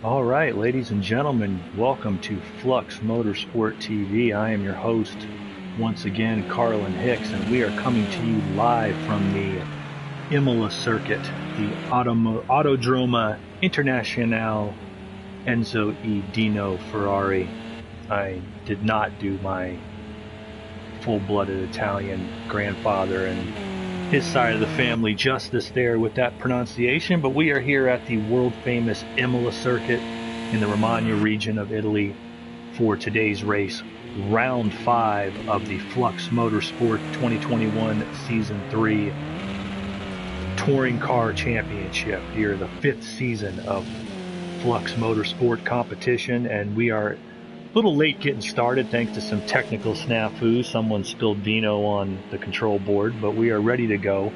All right, ladies and gentlemen, welcome to Flux Motorsport TV. I am your host, once again, Carlin Hicks, and we are coming to you live from the Imola circuit, the Autodroma Internazionale Enzo e Dino Ferrari. I did not do my full-blooded Italian grandfather and his side of the family justice there with that pronunciation, but we are here at the world-famous Imola circuit in the Romagna region of Italy for today's race, round 5 of the Flux Motorsport 2021 Season 3 Touring Car Championship. Here, the 5th season of Flux Motorsport competition, and we are a little late getting started thanks to some technical snafus. Someone spilled vino on the control board, but we are ready to go.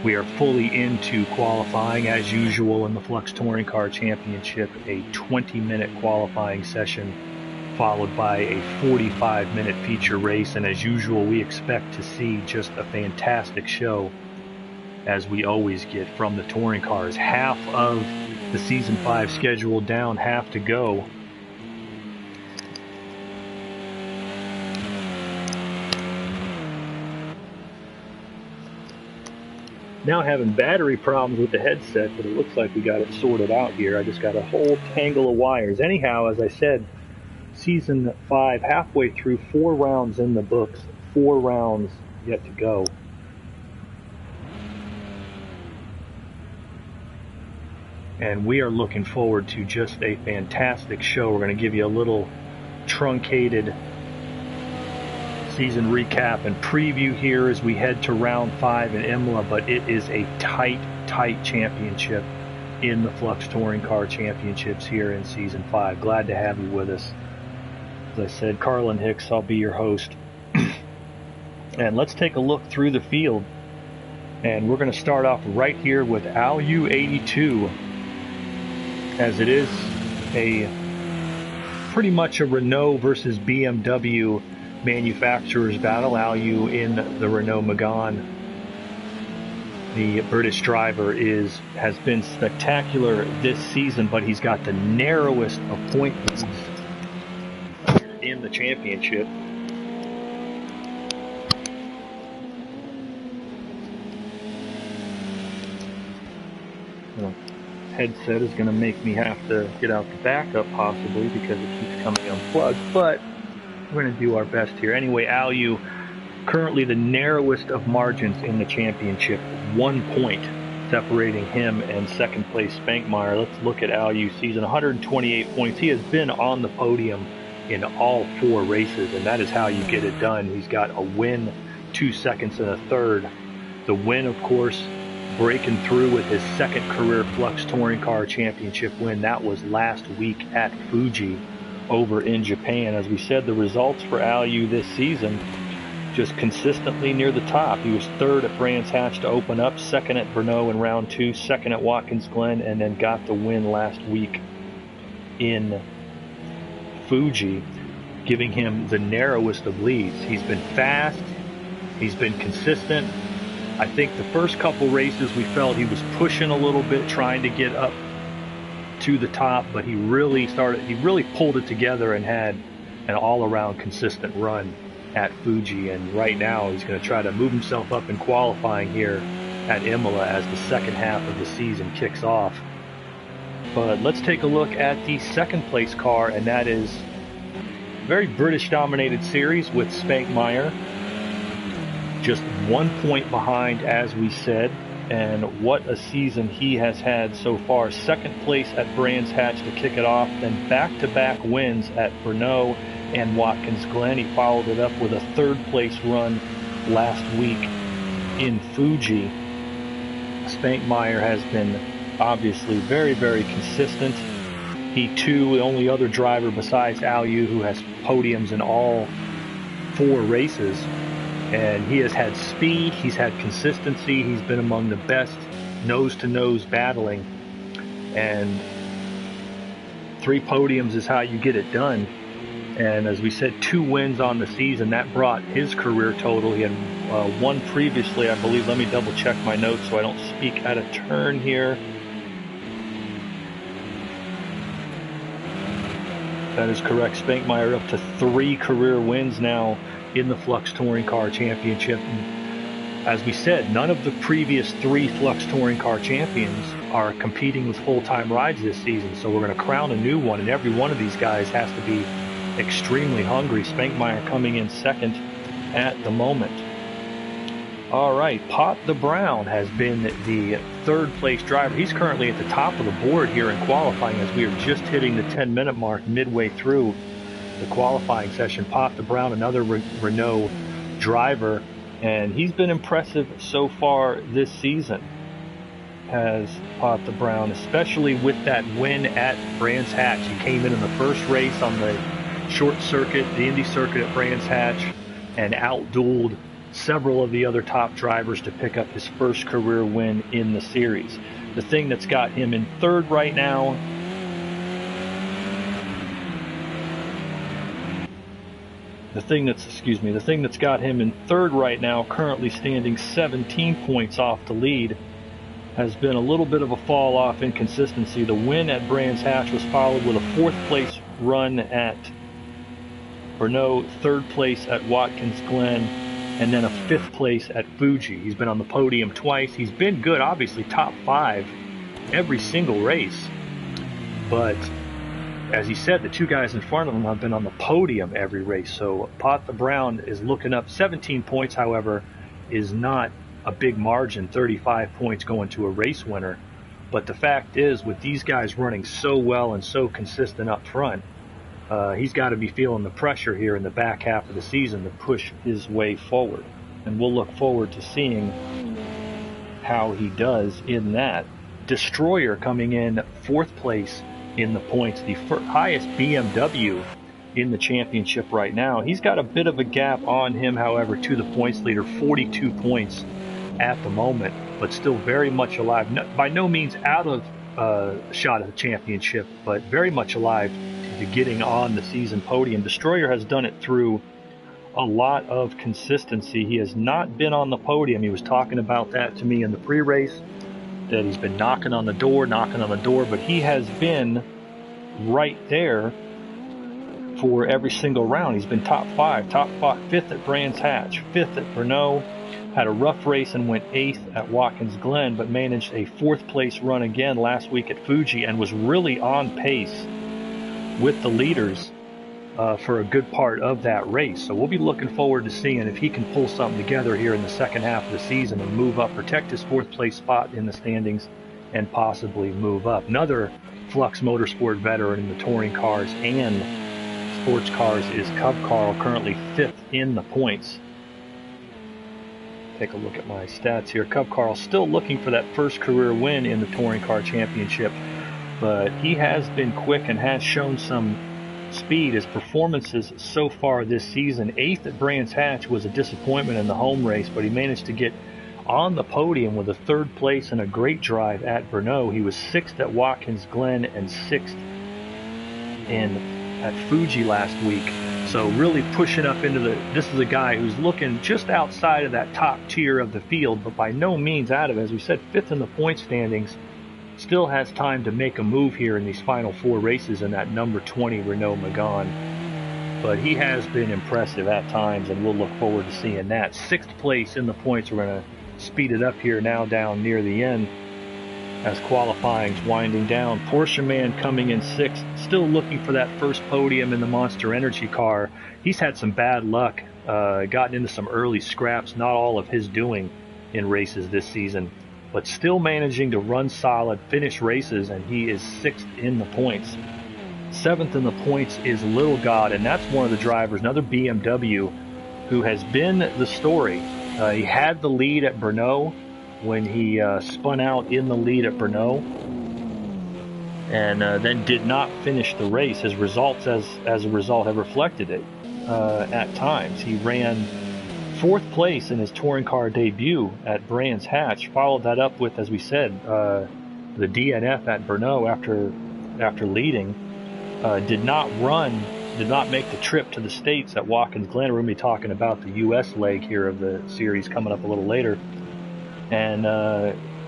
We are fully into qualifying as usual in the Flux Touring Car Championship, a 20-minute qualifying session followed by a 45-minute feature race, and as usual we expect to see just a fantastic show as we always get from the touring cars. Half of the Season 5 schedule down, half to go. Now having battery problems with the headset, but it looks like we got it sorted out here. I just got a whole tangle of wires. Anyhow, as I said, Season 5 halfway through, 4 rounds in the books, 4 rounds yet to go. And we are looking forward to just a fantastic show. We're going to give you a little truncated season recap and preview here as we head to round 5 in Imola, but it is a tight championship in the Flux Touring Car Championships here in Season 5. Glad to have you with us. As I said, Carlin Hicks, I'll be your host. And let's take a look through the field. And we're going to start off right here with ALU82, as it is pretty much a Renault versus BMW manufacturers battle. Alu in the Renault Megane. The British driver has been spectacular this season, but he's got the narrowest of point leads in the championship. The headset is going to make me have to get out the backup possibly because it keeps coming unplugged, but we're going to do our best here. Anyway, Alu, currently the narrowest of margins in the championship, 1 point separating him and second place Spankmeyer. Let's look at Alu's season, 128 points. He has been on the podium in all 4 races, and that is how you get it done. He's got a win, 2 seconds and a third. The win, of course, breaking through with his second career Flux Touring Car Championship win. That was last week at Fuji over in Japan. As we said, the results for Alu this season just consistently near the top. He was 3rd at Brands Hatch to open up, 2nd at Brno in round 2, 2nd at Watkins Glen, and then got the win last week in Fuji, giving him the narrowest of leads. He's been fast, he's been consistent. I think the first couple races we felt he was pushing a little bit, trying to get up to the top, but he really pulled it together and had an all-around consistent run at Fuji, and right now he's going to try to move himself up in qualifying here at Imola as the second half of the season kicks off. But let's take a look at the second place car, and that is a very British dominated series with Spankmeyer just 1 point behind, as we said. And what a season he has had so far. Second place at Brands Hatch to kick it off, then back-to-back wins at Brno and Watkins Glen. He followed it up with a 3rd place run last week in Fuji. Spankmeyer has been obviously very consistent. He too, the only other driver besides Alu who has podiums in all 4 races. And he has had speed, he's had consistency, he's been among the best nose-to-nose battling. And 3 podiums is how you get it done. And as we said, 2 wins on the season. That brought his career total. He had 1 previously, I believe. Let me double check my notes so I don't speak out of turn here. That is correct. Spankmeyer up to 3 career wins now in the Flux Touring Car Championship. And as we said, none of the previous 3 Flux Touring Car champions are competing with full-time rides this season. So we're going to crown a new one, and every one of these guys has to be extremely hungry. Spankmeyer coming in second at the moment. All right, Pot the Brown has been the third-place driver. He's currently at the top of the board here in qualifying as we are just hitting the 10-minute mark midway through the qualifying session. Pot the Brown, another Renault driver, and he's been impressive so far this season, has Pot the Brown, especially with that win at Brands Hatch. He came in the first race on the short circuit, the Indy circuit at Brands Hatch, and outdueled several of the other top drivers to pick up his first career win in the series. The thing that's got him in third right now the thing that's got him in third right now, currently standing 17 points off the lead, has been a little bit of a fall off in consistency. The win at Brands Hatch was followed with a 4th place run at Brno, 3rd place at Watkins Glen, and then a 5th place at Fuji. He's been on the podium twice. He's been good, obviously top 5 every single race. But as he said, the 2 guys in front of him have been on the podium every race. So Pot the Brown is looking up. 17 points, however, is not a big margin. 35 points going to a race winner. But the fact is, with these guys running so well and so consistent up front, he's got to be feeling the pressure here in the back half of the season to push his way forward. And we'll look forward to seeing how he does in that. Destroyer coming in 4th place in the points, the highest BMW in the championship right now. He's got a bit of a gap on him, however, to the points leader, 42 points at the moment, but still very much alive. By no means out of shot at the championship, but very much alive to getting on the season podium. Destroyer has done it through a lot of consistency. He has not been on the podium. He was talking about that to me in the pre-race, that he's been knocking on the door, but he has been right there for every single round. He's been top 5, 5th at Brands Hatch, 5th at Brno, had a rough race and went 8th at Watkins Glen, but managed a 4th place run again last week at Fuji and was really on pace with the leaders for a good part of that race. So we'll be looking forward to seeing if he can pull something together here in the second half of the season and move up, protect his 4th place spot in the standings, and possibly move up. Another Flux Motorsport veteran in the touring cars and sports cars is Cub Carl, currently 5th in the points. Take a look at my stats here. Cub Carl still looking for that first career win in the touring car championship, but he has been quick and has shown some speed. His performances so far this season, 8th at Brands Hatch was a disappointment in the home race, but he managed to get on the podium with a 3rd place and a great drive at Brno. He was 6th at Watkins Glen and 6th at Fuji last week. So really pushing up into this is a guy who's looking just outside of that top tier of the field, but by no means out of it. As we said, 5th in the point standings. Still has time to make a move here in these final 4 races in that number 20 Renault Megane. But he has been impressive at times, and we'll look forward to seeing that. 6th place in the points. We're going to speed it up here now down near the end as qualifying's winding down. Porsche Man coming in 6th, still looking for that first podium in the Monster Energy car. He's had some bad luck, gotten into some early scraps, not all of his doing in races this season, but still managing to run solid, finish races, and he is 6th in the points. 7th in the points is Little God, and that's one of the drivers, another BMW, who has been the story. He had the lead at Brno when he spun out in the lead at Brno, and then did not finish the race. His results as a result have reflected it at times. He ran 4th place in his touring car debut at Brands Hatch, followed that up with, as we said, the DNF at Brno after leading. Did not make the trip to the States at Watkins Glen. We're going to be talking about the U.S. leg here of the series coming up a little later. And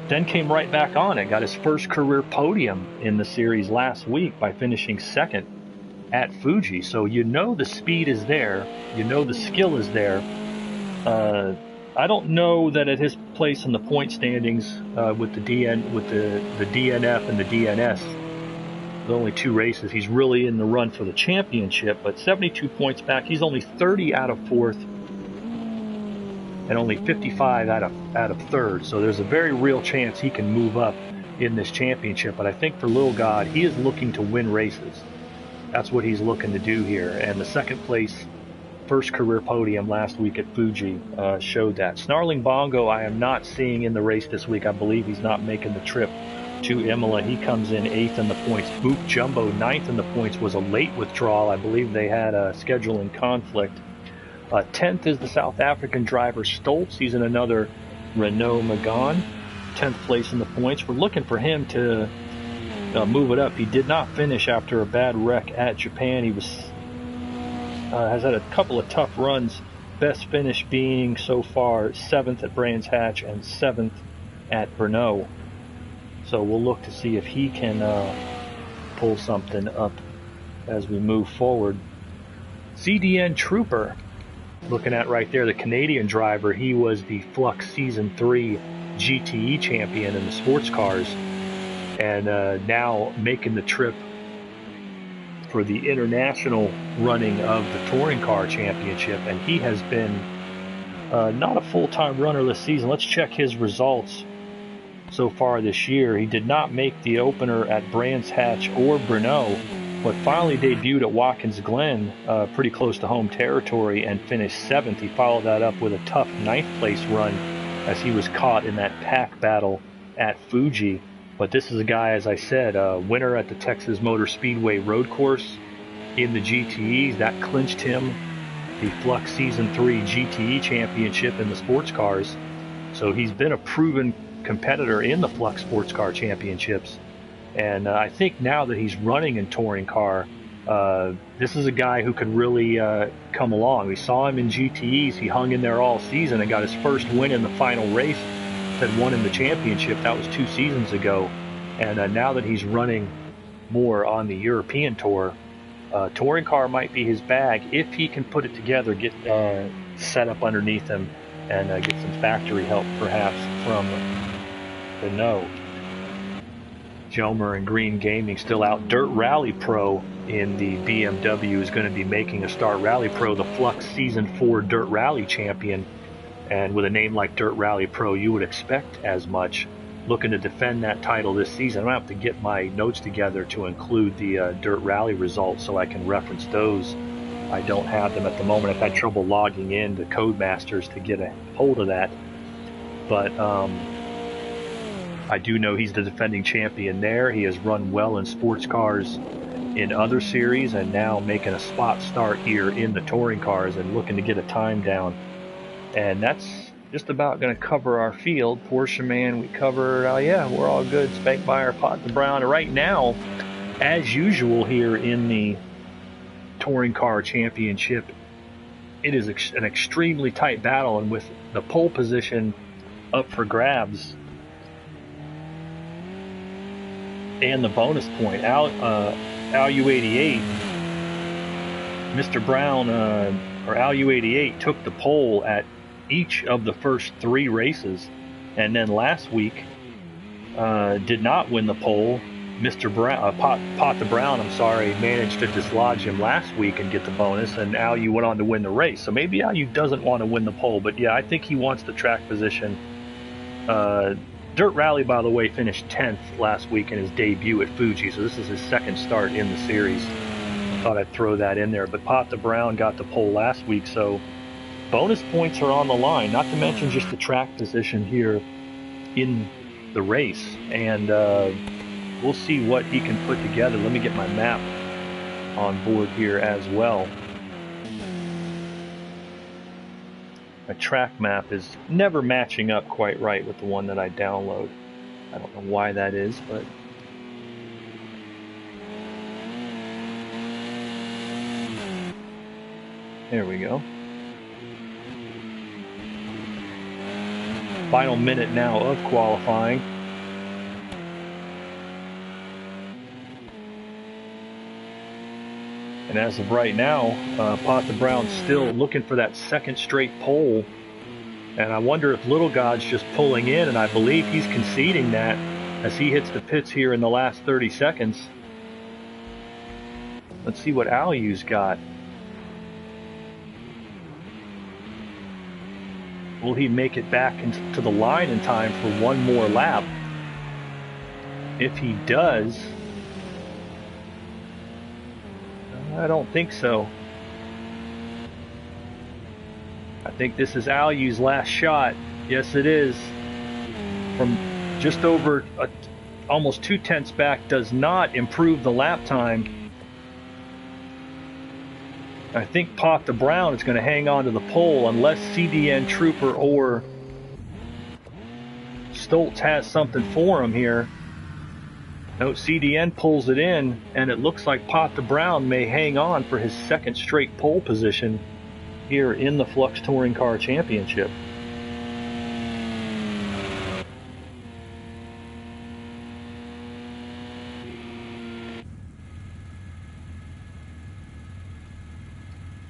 then came right back on it. Got his first career podium in the series last week by finishing 2nd at Fuji. So you know the speed is there, you know the skill is there. I don't know that at his place in the point standings with the DNF and the DNS, the only 2 races, he's really in the run for the championship. But 72 points back, he's only 30 out of 4th and only 55 out of 3rd. So there's a very real chance he can move up in this championship. But I think for Lil God, he is looking to win races. That's what he's looking to do here. And the 2nd place, first career podium last week at Fuji showed that. Snarling Bongo I am not seeing in the race this week. I believe he's not making the trip to Imola. He comes in 8th in the points. Boop Jumbo 9th in the points, was a late withdrawal. I believe they had a scheduling conflict. 10th is the South African driver Stoltz. He's in another Renault Megane. 10th place in the points. We're looking for him to move it up. He did not finish after a bad wreck at Japan. He has had a couple of tough runs. Best finish being so far 7th at Brands Hatch and 7th at Brno. So we'll look to see if he can pull something up as we move forward. CDN Trooper, looking at right there, the Canadian driver. He was the Flux Season 3 GTE champion in the sports cars, and now making the trip for the international running of the touring car championship. And he has been not a full-time runner this season. Let's check his results so far this year. He did not make the opener at Brands Hatch or Brno, but finally debuted at Watkins Glen, pretty close to home territory, and finished 7th. He followed that up with a tough 9th place run as he was caught in that pack battle at Fuji. But this is a guy, as I said, winner at the Texas Motor Speedway road course in the GTEs. That clinched him the Flux Season 3 GTE championship in the sports cars. So he's been a proven competitor in the Flux Sports Car Championships. And I think now that he's running in touring car, this is a guy who could really come along. We saw him in GTEs. He hung in there all season and got his first win in the final race that won him the championship. That was 2 seasons ago. And now that he's running more on the European tour, touring car might be his bag if he can put it together, get set up underneath him, and get some factory help perhaps from Renault. Jelmer and Green Gaming still out. Dirt Rally Pro in the BMW is going to be making a start. Rally Pro, the Flux Season 4 Dirt Rally champion. And with a name like Dirt Rally Pro, you would expect as much. Looking to defend that title this season. I'm going to have to get my notes together to include the Dirt Rally results so I can reference those. I don't have them at the moment. I've had trouble logging in to Codemasters to get a hold of that. But I do know he's the defending champion there. He has run well in sports cars in other series, and now making a spot start here in the touring cars and looking to get a time down. And that's just about going to cover our field. Porsche Man, we covered, yeah, we're all good. Spankmeyer, Pot the Brown. Right now, as usual here in the touring car championship, it is an extremely tight battle, and with the pole position up for grabs and the bonus point, ALU88, Mr. Brown, or ALU88 took the pole at each of the first 3 races, and then last week did not win the pole. Mr. Brown, Pot the Brown, managed to dislodge him last week and get the bonus, and ALU went on to win the race. So maybe ALU doesn't want to win the pole, but yeah, I think he wants the track position. Dirt Rally, by the way, finished 10th last week in his debut at Fuji, so this is his 2nd start in the series. Thought I'd throw that in there. But Pot the Brown got the pole last week, so bonus points are on the line, not to mention just the track position here in the race. And we'll see what he can put together. Let me get my map on board here as well. My track map is never matching up quite right with the one that I download. I don't know why that is, but there we go. Final minute now of qualifying. And as of right now, Pata Brown's still looking for that second straight pole. And I wonder if Little God's just pulling in, and I believe he's conceding that as he hits the pits here in the last 30 seconds. Let's see what Alyu's got. Will he make it back into the line in time for one more lap? If he does, I don't think so. I think this is Alyu's last shot. Yes, it is. From just over almost 2/10 back does not improve the lap time. I think Pata Brown is going to hang on to the pole unless CDN Trooper or Stoltz has something for him here. No, CDN pulls it in, and it looks like Pata Brown may hang on for his second straight pole position here in the Flux Touring Car Championship.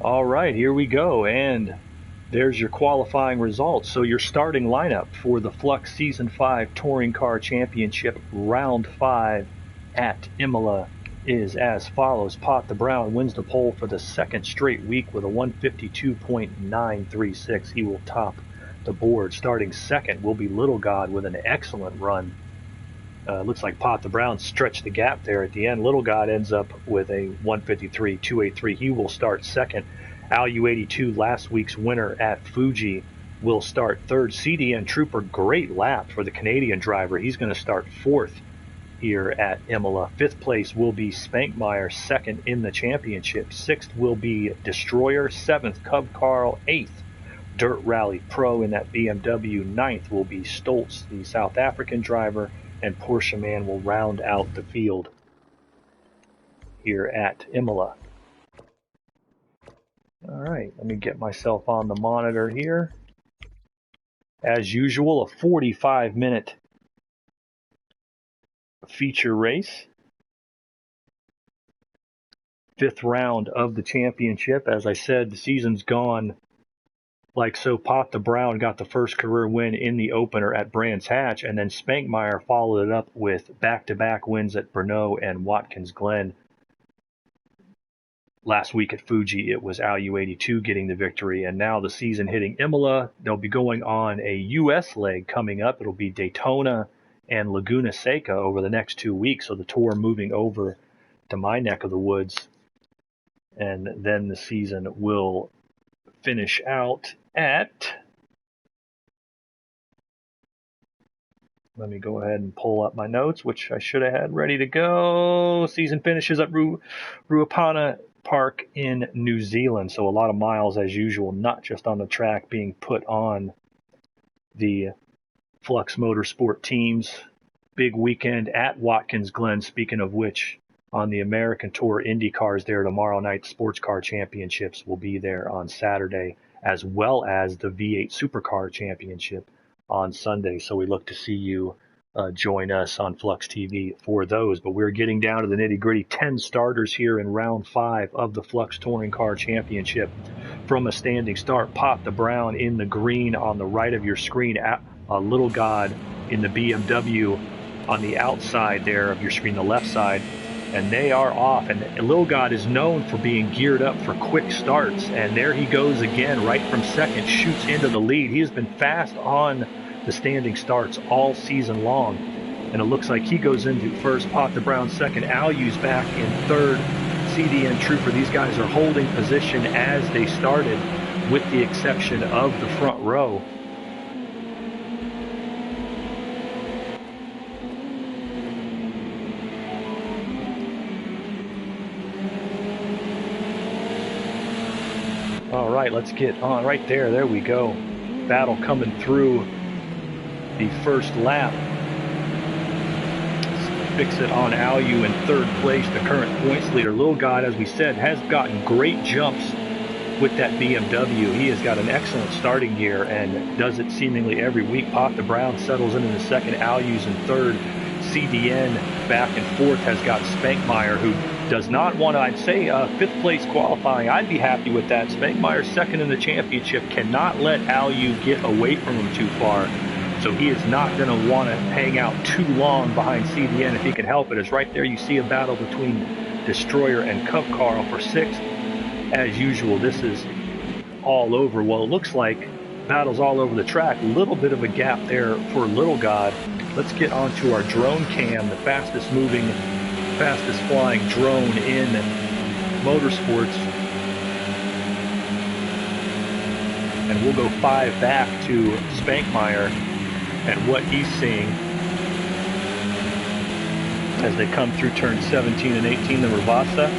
All right, here we go, and there's your qualifying results. So your starting lineup for the Flux Season 5 Touring Car Championship Round 5 at Imola is as follows. Pata Brown wins the pole for the second straight week with a 152.936. He will top the board. Starting second will be Little God with an excellent run. Looks like Pata Brown stretched the gap there at the end. Little God ends up with a 153.283. He will start second. Alyu 82, last week's winner at Fuji, will start third. CDN Trooper, great lap for the Canadian driver. He's going to start fourth here at Imola. Fifth place will be Spankmeyer, second in the championship. Sixth will be Destroyer. Seventh, Cub Carl. Eighth, Dirt Rally Pro in that BMW. Ninth will be Stoltz, the South African driver. And Porsche Man will round out the field here at Imola. All right, let me get myself on the monitor here. As usual, a 45-minute feature race. Fifth round of the championship. As I said, the season's gone like so. Pata Brown got the first career win in the opener at Brands Hatch, and then Spankmeyer followed it up with back-to-back wins at Brno and Watkins Glen. Last week at Fuji, it was Alyu 82 getting the victory, and now the season hitting Imola. They'll be going on a U.S. leg coming up. It'll be Daytona and Laguna Seca over the next 2 weeks, so the tour moving over to my neck of the woods, and then the season will finish out at, let me go ahead and pull up my notes, which I should have had ready to go. Season finishes at Ruapana Park in New Zealand. So a lot of miles as usual, not just on the track, being put on the Flux Motorsport teams. Big weekend at Watkins Glen, speaking of which, on the American Tour Indy cars there tomorrow night. Sports Car Championships will be there on Saturday, as well as the V8 Supercar Championship on Sunday. So we look to see you join us on Flux TV for those. But we're getting down to the nitty-gritty. 10 starters here in round 5 of the Flux Touring Car Championship. From a standing start, Pata Brown in the green on the right of your screen. Little God in the BMW on the outside there of your screen, the left side. And they are off. And Little God is known for being geared up for quick starts. And there he goes again, right from second, shoots into the lead. He has been fast on the standing starts all season long. And it looks like he goes into first, Pata Brown second, Alyu's back in third, CDN Trooper. These guys are holding position as they started, with the exception of the front row. All right, let's get on right there. There we go. Battle coming through the first lap. Fix it on Alyu in third place, the current points leader. Little God, as we said, has gotten great jumps with that BMW. He has got an excellent starting gear and does it seemingly every week. Pata Brown settles into the second. Alyu's in third. CDN back and forth has got Spankmeyer, who does not want to, I'd say 5th place qualifying, I'd be happy with that. Spankmeyer's second in the championship, cannot let Alyu get away from him too far. So he is not going to want to hang out too long behind CDN if he can help it. As right there you see a battle between Destroyer and Cub Carl for 6th. As usual, this is all over. Well, it looks like battles all over the track. A little bit of a gap there for Little God. Let's get onto our drone cam, the fastest moving, fastest flying drone in motorsports. And we'll go 5 back to Spankmeyer and what he's seeing as they come through turn 17 and 18, the Ravazza.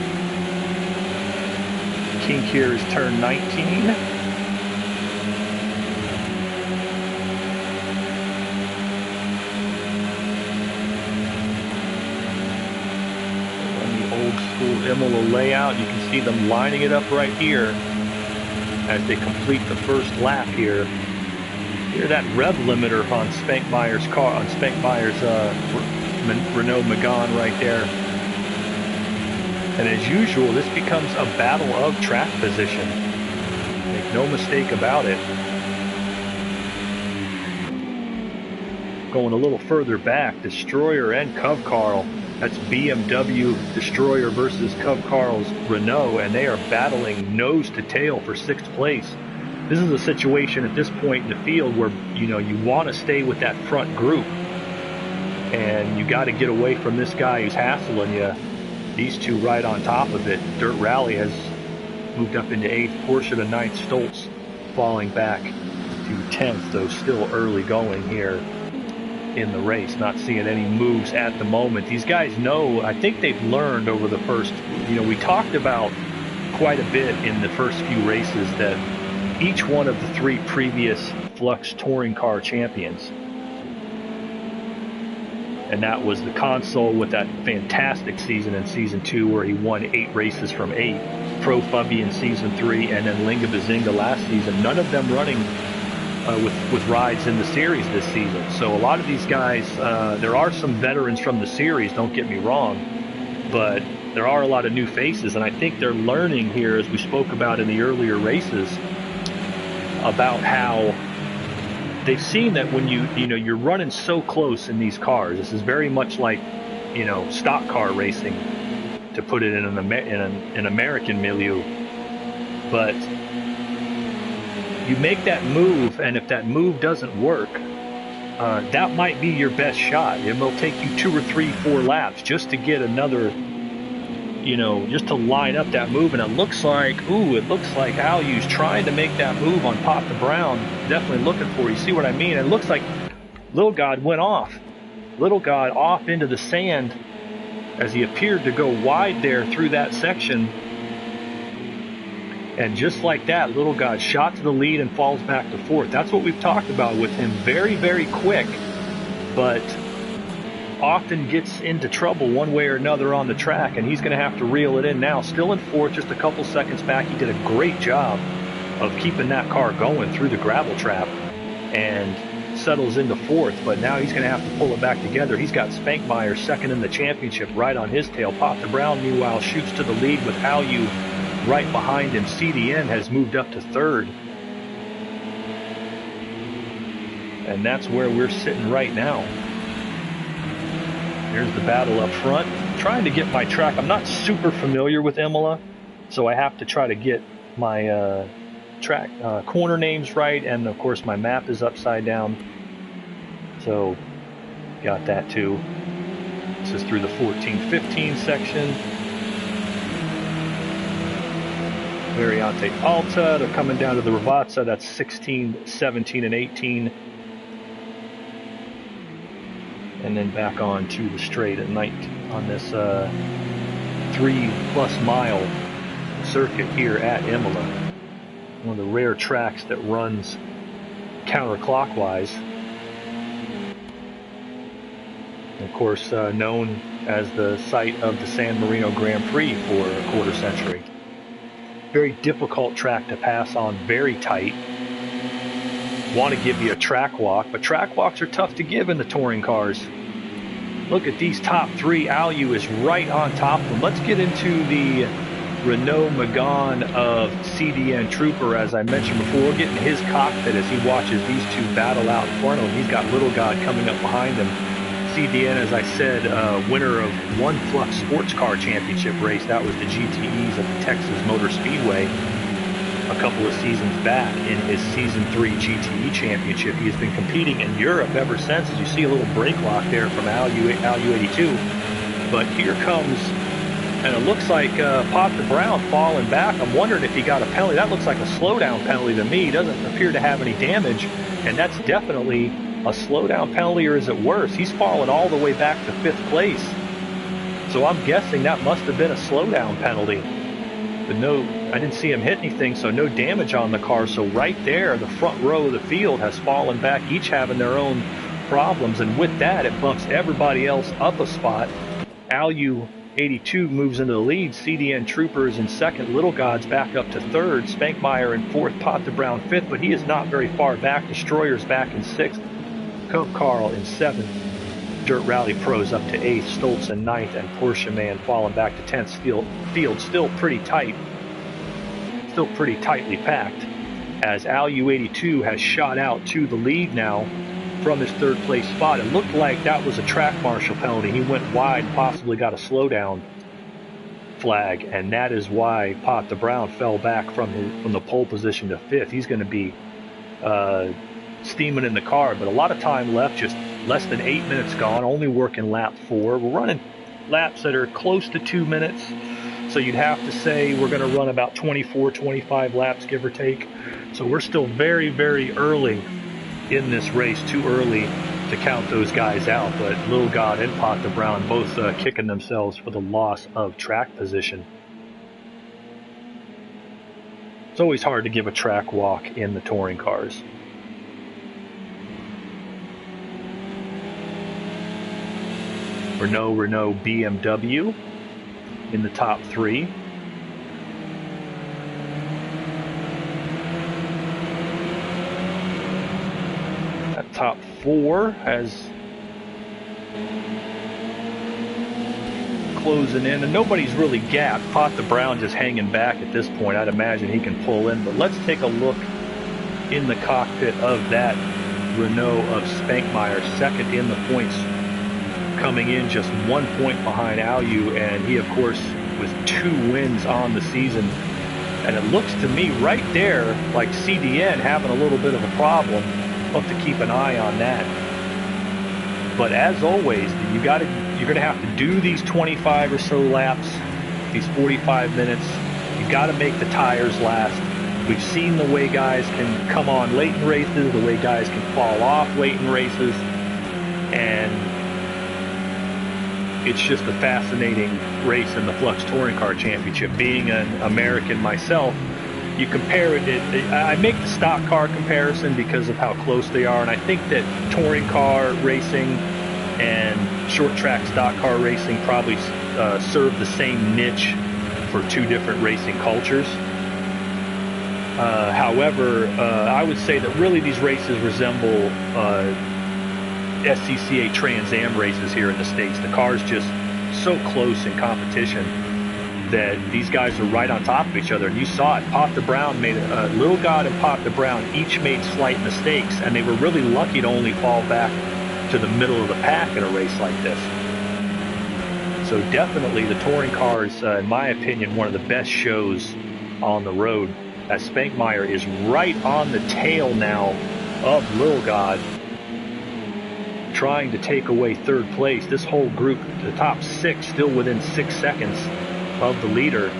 Kink here is turn 19. Imola layout. You can see them lining it up right here as they complete the first lap here. Hear that rev limiter on Spankmeyer's car, on Spankmeyer's Renault Megane right there. And as usual, this becomes a battle of track position. Make no mistake about it. Going a little further back, Destroyer and Cub Carl. That's BMW Destroyer versus Cub Carl's Renault, and they are battling nose to tail for 6th place. This is a situation at this point in the field where, you know, you want to stay with that front group, and you got to get away from this guy who's hassling you. These two right on top of it. Dirt Rally has moved up into 8th, Porsche to 9th, Stoltz falling back to 10th, though still early going here in the race. Not seeing any moves at the moment. These guys know, I think they've learned over the first, you know, we talked about quite a bit in the first few races that each one of the 3 previous Flux touring car champions, and that was the Console with that fantastic season in season 2 where he won 8 races from 8, Pro Fubby in season 3, and then Linga Bazinga last season. None of them running with rides in the series this season. So a lot of these guys, there are some veterans from the series, don't get me wrong, but there are a lot of new faces, and I think they're learning here, as we spoke about in the earlier races, about how they've seen that when you're running so close in these cars. This is very much like, you know, stock car racing, to put it in an American milieu. But you make that move, and if that move doesn't work, that might be your best shot. It will take you 2 or 3, 4 laps just to get another, you know, just to line up that move. And it looks like Alyu's trying to make that move on Pop the Brown. Definitely looking for it. You see what I mean? It looks like Little God went off. Little God off into the sand as he appeared to go wide there through that section. And just like that, Little God shot to the lead and falls back to 4th. That's what we've talked about with him. Very, very quick, but often gets into trouble one way or another on the track, and he's going to have to reel it in now. Still in 4th, just a couple seconds back. He did a great job of keeping that car going through the gravel trap and settles into 4th, but now he's going to have to pull it back together. He's got Spankmeyer second in the championship right on his tail. Pop the Brown, meanwhile, shoots to the lead with Alyu right behind him. CDN has moved up to 3rd. And that's where we're sitting right now. Here's the battle up front. I'm trying to get my track. I'm not super familiar with Imola, so I have to try to get my track corner names right, and of course my map is upside down. So got that too. This is through the 14-15 section. Variante Alta, they're coming down to the Ravazza, that's 16, 17, and 18. And then back on to the straight at night on this 3+ mile circuit here at Imola. One of the rare tracks that runs counterclockwise. Of course, known as the site of the San Marino Grand Prix for a quarter century. Very difficult track to pass on, very tight. Want to give you a track walk, but track walks are tough to give in the touring cars. Look at these top three. Alu is right on top of them. Let's get into the Renault Megane of CDN Trooper. As I mentioned before, we're getting his cockpit as he watches these two battle out in front of him. He's got Little God coming up behind him. CDN, as I said, winner of one Flux Sports Car Championship race. That was the GTEs at the Texas Motor Speedway a couple of seasons back in his Season 3 GTE Championship. He has been competing in Europe ever since. As you see a little brake lock there from Alu 82. But here comes, and it looks like Pop the Brown falling back. I'm wondering if he got a penalty. That looks like a slowdown penalty to me. He doesn't appear to have any damage, and that's definitely a slowdown penalty, or is it worse? He's fallen all the way back to 5th place. So I'm guessing that must have been a slowdown penalty. But no, I didn't see him hit anything, so no damage on the car. So right there, the front row of the field has fallen back, each having their own problems. And with that, it bumps everybody else up a spot. Alu 82 moves into the lead. CDN Trooper is in second. Little God's back up to third. Spankmeyer in fourth. Pot the Brown fifth, but he is not very far back. Destroyer's back in sixth. Coke Carl in seventh. Dirt Rally Pros up to 8th, Stoltz in 9th, and Porsche Man falling back to 10th. Field still pretty tight, still pretty tightly packed, as Alu 82 has shot out to the lead now from his 3rd place spot. It looked like that was a track marshal penalty. He went wide and possibly got a slowdown flag, and that is why Pot the Brown fell back from the pole position to 5th. He's going to be steaming in the car, but a lot of time left, just less than 8 minutes gone, only working lap 4. We're running laps that are close to 2 minutes, so you'd have to say we're going to run about 24, 25 laps, give or take. So we're still very, very early in this race, too early to count those guys out, but Little God and Pot the Brown both kicking themselves for the loss of track position. It's always hard to give a track walk in the touring cars. Renault, BMW in the top 3. That top 4 has closing in, and nobody's really gapped. Pot the Brown just hanging back at this point. I'd imagine he can pull in, but let's take a look in the cockpit of that Renault of Spankmeyer, second in the points, coming in just 1 point behind Alu, and he, of course, with 2 wins on the season. And it looks to me right there like CDN having a little bit of a problem. We'll have to keep an eye on that. But as always, you're going to have to do these 25 or so laps, these 45 minutes. You got to make the tires last. We've seen the way guys can come on late in races, the way guys can fall off late in races, and it's just a fascinating race in the Flux Touring Car Championship. Being an American myself, you compare it, I make the stock car comparison because of how close they are, and I think that touring car racing and short track stock car racing probably serve the same niche for 2 different racing cultures. However, I would say that really these races resemble SCCA Trans Am races here in the States. The car's just so close in competition that these guys are right on top of each other. And you saw it. Pot the Brown made Little God and Pot the Brown each made slight mistakes, and they were really lucky to only fall back to the middle of the pack in a race like this. So definitely the touring cars, in my opinion, one of the best shows on the road, as Spankmeyer is right on the tail now of Little God, trying to take away 3rd place. This whole group, the top 6, still within 6 seconds of the leader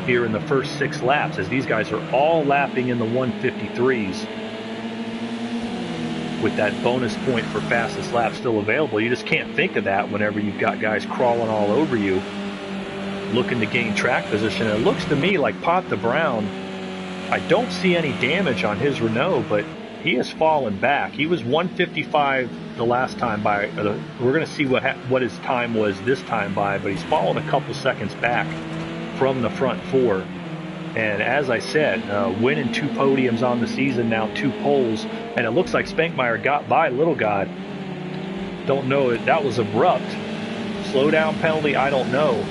here in the first 6 laps, as these guys are all lapping in the 153s with that bonus point for fastest lap still available. You just can't think of that whenever you've got guys crawling all over you looking to gain track position. And it looks to me like Pot the Brown, I don't see any damage on his Renault, but he has fallen back. He was 155 the last time by. We're going to see what his time was this time by, but he's fallen a couple seconds back from the front 4. And as I said, winning 2 podiums on the season now, 2 poles, and it looks like Spankmeyer got by Little God. Don't know if that was abrupt. slowdown penalty? I don't know.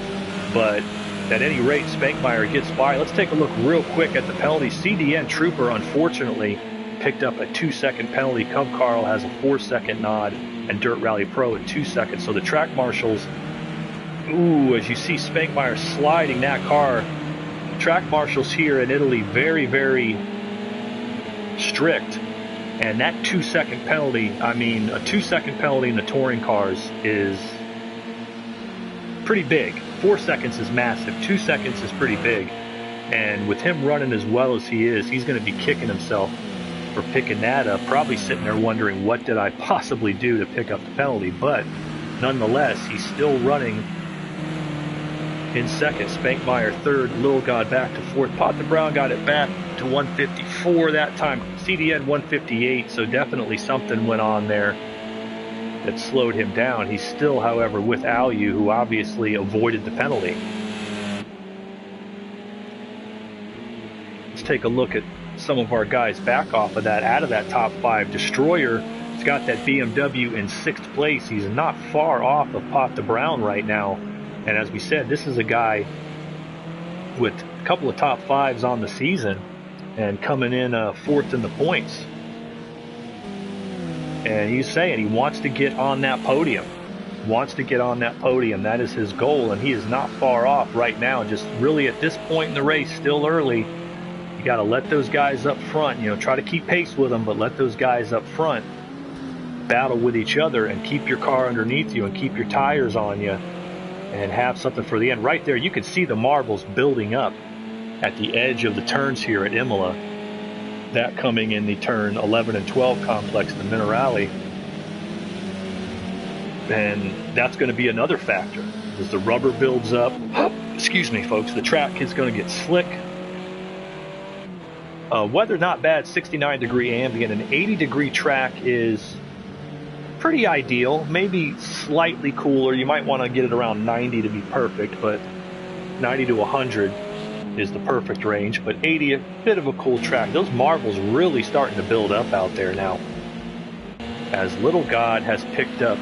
But at any rate, Spankmeyer gets by. Let's take a look real quick at the penalty. CDN Trooper, unfortunately, picked up a 2-second penalty. Cub Carl has a 4-second nod, and Dirt Rally Pro at 2 seconds. So the track marshals, ooh, as you see Spankmeyer sliding that car, track marshals here in Italy, very, very strict. And that 2-second penalty, I mean, a 2-second penalty in the touring cars is pretty big. 4 seconds is massive. 2 seconds is pretty big. And with him running as well as he is, he's going to be kicking himself for picking that up. Probably sitting there wondering, what did I possibly do to pick up the penalty? But nonetheless, he's still running in second. Spankmeyer third. Little God back to fourth. Potter Brown got it back to 154 that time. CDN 158. So definitely something went on there that slowed him down. He's still, however, with Alyu, who obviously avoided the penalty. Let's take a look at some of our guys back off of that, out of that top 5. Destroyer has got that BMW in 6th place. He's not far off of Potter Brown right now. And as we said, this is a guy with a couple of top 5s on the season and coming in 4th in the points. And he's saying he wants to get on that podium. Wants to get on that podium. That is his goal, and he is not far off right now. Just really at this point in the race, still early, you got to let those guys up front, you know, try to keep pace with them, but let those guys up front battle with each other and keep your car underneath you and keep your tires on you and have something for the end. Right there, you can see the marbles building up at the edge of the turns here at Imola. That coming in the turn 11 and 12 complex, the Minerali. And that's going to be another factor. As the rubber builds up, excuse me, folks, the track is going to get slick. Weather not bad, 69-degree ambient. An 80-degree track is pretty ideal, maybe slightly cooler. You might want to get it around 90 to be perfect, but 90 to 100 is the perfect range. But 80, a bit of a cool track. Those marbles really starting to build up out there now, as Little God has picked up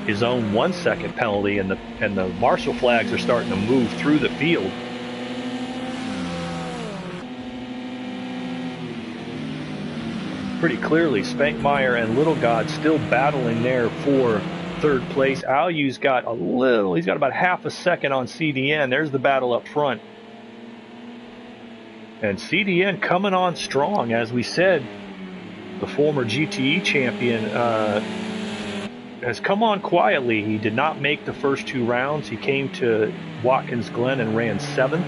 his own 1-second penalty, and the marshal flags are starting to move through the field. Pretty clearly, Spankmeyer and Little God still battling there for 3rd place. Alyu's got he's got about half a second on CDN. There's the battle up front. And CDN coming on strong. As we said, the former GTE champion has come on quietly. He did not make the first 2 rounds. He came to Watkins Glen and ran 7th.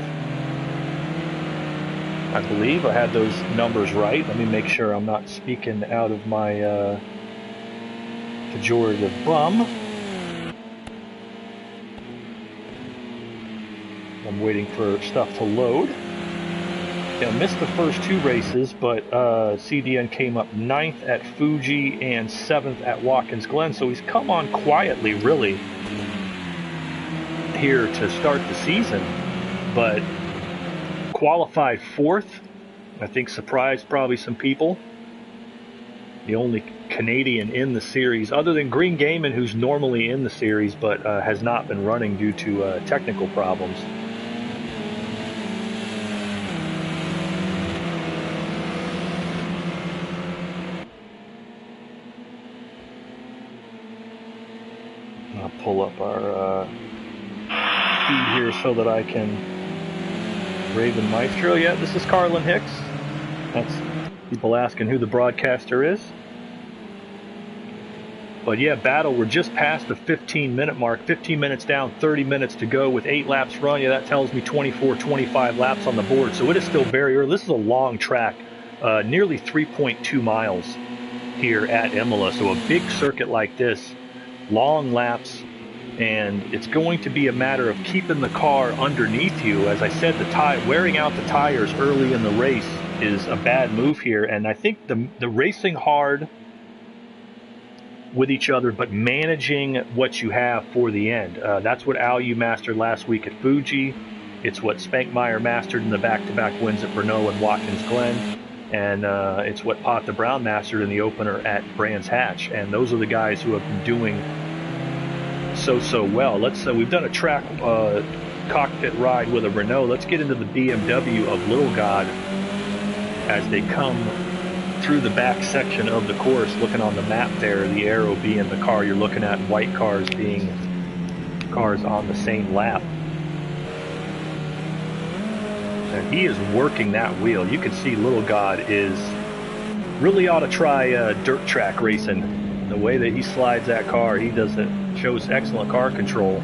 I believe I had those numbers right. Let me make sure I'm not speaking out of my pejorative bum. I'm waiting for stuff to load. Yeah, missed the first 2 races, but CDN came up 9th at Fuji and 7th at Watkins Glen. So he's come on quietly, really, here to start the season. But qualified 4th, I think surprised probably some people. The only Canadian in the series, other than Green Gaiman, who's normally in the series, but has not been running due to technical problems. I'll pull up our feed here so that I can Raven Maestro. Yeah, this is Carlin Hicks. That's people asking who the broadcaster is. But yeah, battle, we're just past the 15-minute mark. 15 minutes down, 30 minutes to go with 8 laps run. Yeah, that tells me 24, 25 laps on the board. So it is still very early. This is a long track, nearly 3.2 miles here at Imola. So a big circuit like this, long laps, and it's going to be a matter of keeping the car underneath you. As I said, wearing out the tires early in the race is a bad move here, and I think the racing hard with each other, but managing what you have for the end. That's what Alyu mastered last week at Fuji. It's what Spankmeyer mastered in the back-to-back wins at Brno and Watkins Glen. And it's what Potter Brown mastered in the opener at Brands Hatch. And those are the guys who have been doing so well. We've done a track cockpit ride with a Renault. Let's get into the BMW of Little God as they come through the back section of the course. Looking on the map there, the arrow being the car you're looking at, white cars being cars on the same lap. And he is working that wheel. You can see Little God is really ought to try dirt track racing. The way that he slides that car, he shows excellent car control.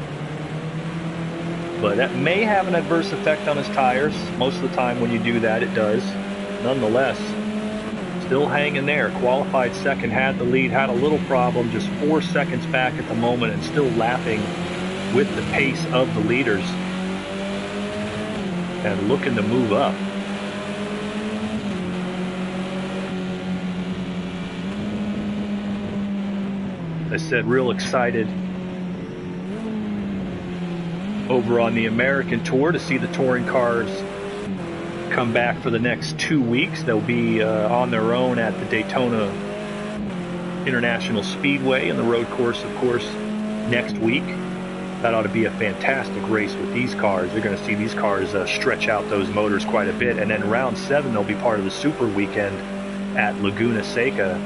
But that may have an adverse effect on his tires. Most of the time when you do that, it does. Nonetheless, still hanging there. Qualified second, had the lead, had a little problem, just 4 seconds back at the moment, and still lapping with the pace of the leaders and looking to move up. I said, real excited over on the American Tour to see the touring cars come back for the next 2 weeks. They'll be on their own at the Daytona International Speedway and the road course, of course, next week. That ought to be a fantastic race with these cars. You're going to see these cars stretch out those motors quite a bit. And then round 7, they'll be part of the Super Weekend at Laguna Seca,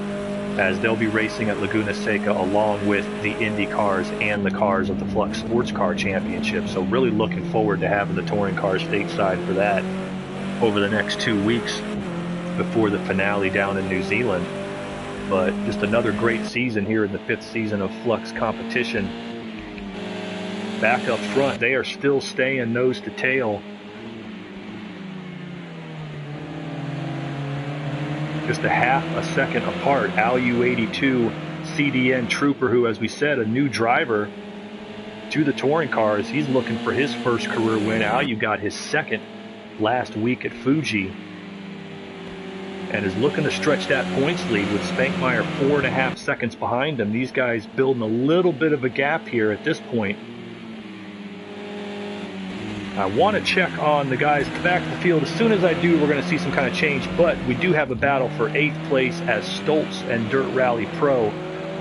as they'll be racing at Laguna Seca along with the Indy cars and the cars of the Flux Sports Car Championship. So really looking forward to having the touring cars stateside for that over the next 2 weeks before the finale down in New Zealand. But just another great season here in the 5th season of Flux competition. Back up front, they are still staying nose to tail. Just a half a second apart. Alu82 CDN Trooper, who, as we said, a new driver to the touring cars. He's looking for his first career win. Alu got his second last week at Fuji and is looking to stretch that points lead with Spankmeyer 4.5 seconds behind him. These guys building a little bit of a gap here at this point. I want to check on the guys at the back of the field. As soon as I do, we're going to see some kind of change, but we do have a battle for 8th place as Stoltz and Dirt Rally Pro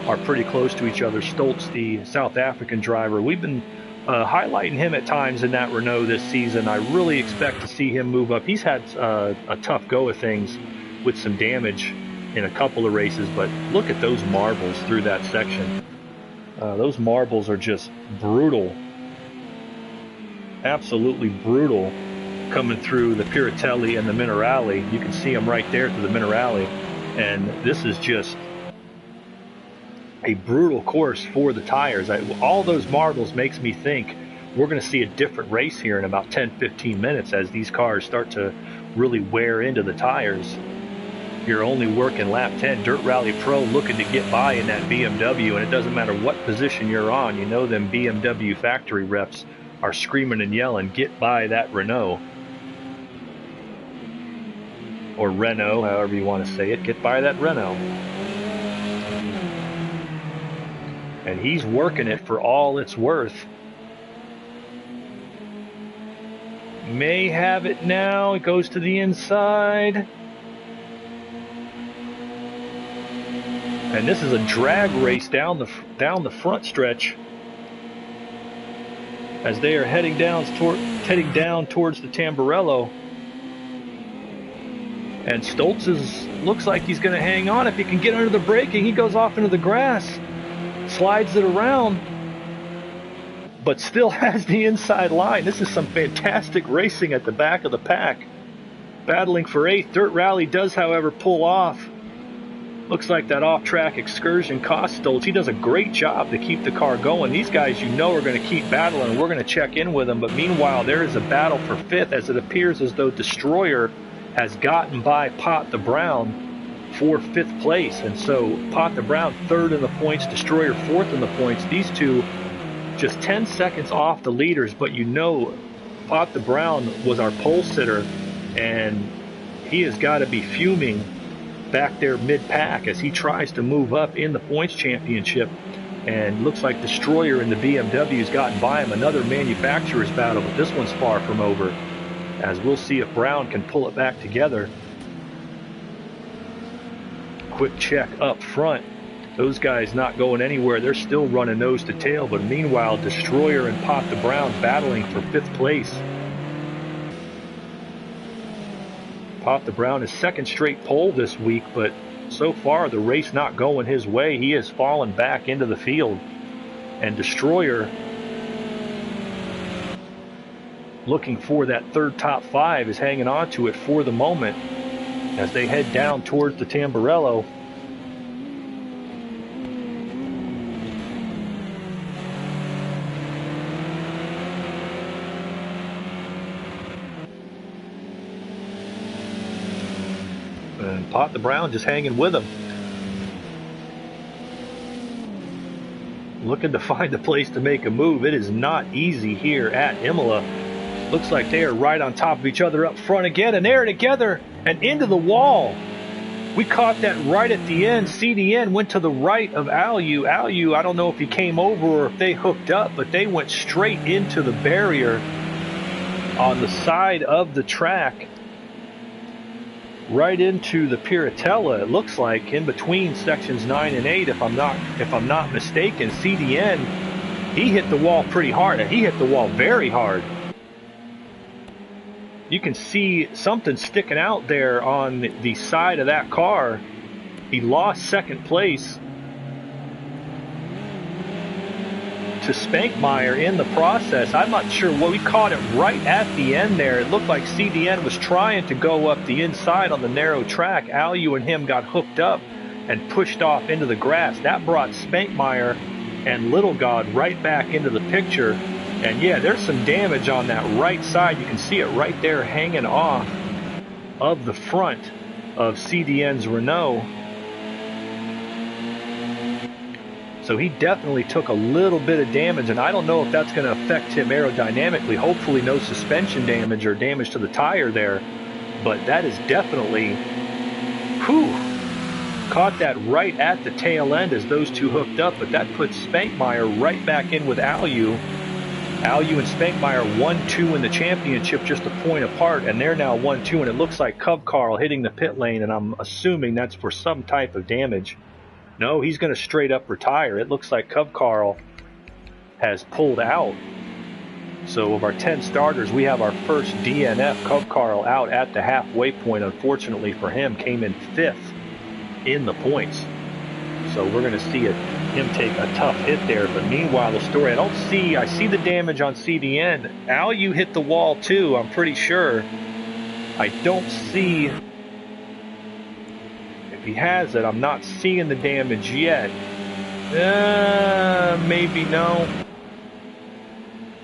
are pretty close to each other. Stoltz, the South African driver, we've been highlighting him at times in that Renault this season. I really expect to see him move up. He's had a tough go of things with some damage in a couple of races, but look at those marbles through that section. Those marbles are just brutal. Absolutely brutal coming through the Piratelli and the Minerali. You can see them right there through the Minerali, and this is just a brutal course for the tires. All those marbles makes me think we're going to see a different race here in about 10-15 minutes as these cars start to really wear into the tires. You're only working lap 10. Dirt Rally Pro looking to get by in that BMW, and it doesn't matter what position you're on. You know them BMW factory reps are screaming and yelling, get by that Renault. Or Renault, however you want to say it, get by that Renault. And he's working it for all it's worth. May have it now. It goes to the inside. And this is a drag race down the front stretch as they are heading down towards the Tamburello. And Stoltz looks like he's going to hang on. If he can get under the braking, he goes off into the grass, slides it around, but still has the inside line. This is some fantastic racing at the back of the pack. Battling for 8th. Dirt Rally does, however, pull off. Looks like that off-track excursion cost Stoltz. He does a great job to keep the car going. These guys, you know, are going to keep battling, and we're going to check in with them. But meanwhile, there is a battle for 5th, as it appears as though Destroyer has gotten by Pot the Brown for 5th place. And so Pot the Brown 3rd in the points, Destroyer 4th in the points. These two just 10 seconds off the leaders, but you know Pot the Brown was our pole sitter, and he has got to be fuming back there mid-pack as he tries to move up in the points championship. And looks like Destroyer in the BMW has gotten by him. Another manufacturer's battle, but this one's far from over, as we'll see if Brown can pull it back together. Quick check up front. Those guys not going anywhere. They're still running nose to tail. But meanwhile, Destroyer and Pot the Brown battling for 5th place. Pot the Brown is 2nd straight pole this week, but so far the race not going his way. He has fallen back into the field. And Destroyer, looking for that 3rd top 5, is hanging on to it for the moment as they head down towards the Tamburello. And Pot the Brown just hanging with him. Looking to find a place to make a move. It is not easy here at Imola. Looks like they are right on top of each other up front again, and they're together and into the wall. We caught that right at the end. CDN went to the right of Alu. Alu, I don't know if he came over or if they hooked up, but they went straight into the barrier on the side of the track, right into the Piratella. It looks like in between sections 9 and 8, if I'm not mistaken. CDN, he hit the wall pretty hard, and he hit the wall very hard. You can see something sticking out there on the side of that car. He lost 2nd place to Spankmeyer in the process. I'm not sure what, we caught it right at the end there. It looked like CDN was trying to go up the inside on the narrow track. Alu and him got hooked up and pushed off into the grass. That brought Spankmeyer and Little God right back into the picture. And yeah, there's some damage on that right side. You can see it right there hanging off of the front of CDN's Renault. So he definitely took a little bit of damage, and I don't know if that's going to affect him aerodynamically. Hopefully no suspension damage or damage to the tire there. But that is definitely, whew, caught that right at the tail end as those two hooked up. But that puts Spankmeyer right back in with Alu. Alu and Spankmeyer 1-2 in the championship, just a point apart, and they're now 1-2, and it looks like Cub Carl hitting the pit lane, and I'm assuming that's for some type of damage. No, he's going to straight up retire. It looks like Cub Carl has pulled out. So of our 10 starters, we have our first DNF. Cub Carl out at the halfway point, unfortunately for him, came in 5th in the points. So we're going to see him take a tough hit there. But meanwhile, the story, I see the damage on CDN. Alu hit the wall too, I'm pretty sure. I don't see if he has it. I'm not seeing the damage yet. Maybe no.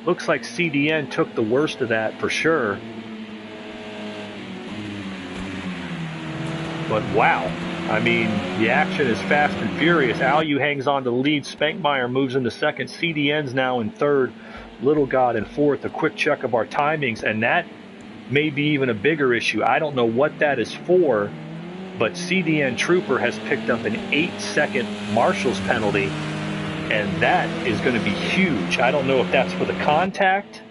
Looks like CDN took the worst of that for sure. But wow. I mean, the action is fast and furious. Alu hangs on to the lead. Spankmeyer moves into 2nd. CDN's now in 3rd. Little God in 4th. A quick check of our timings, and that may be even a bigger issue. I don't know what that is for, but CDN Trooper has picked up an 8-second marshal's penalty, and that is going to be huge. I don't know if that's for the contact.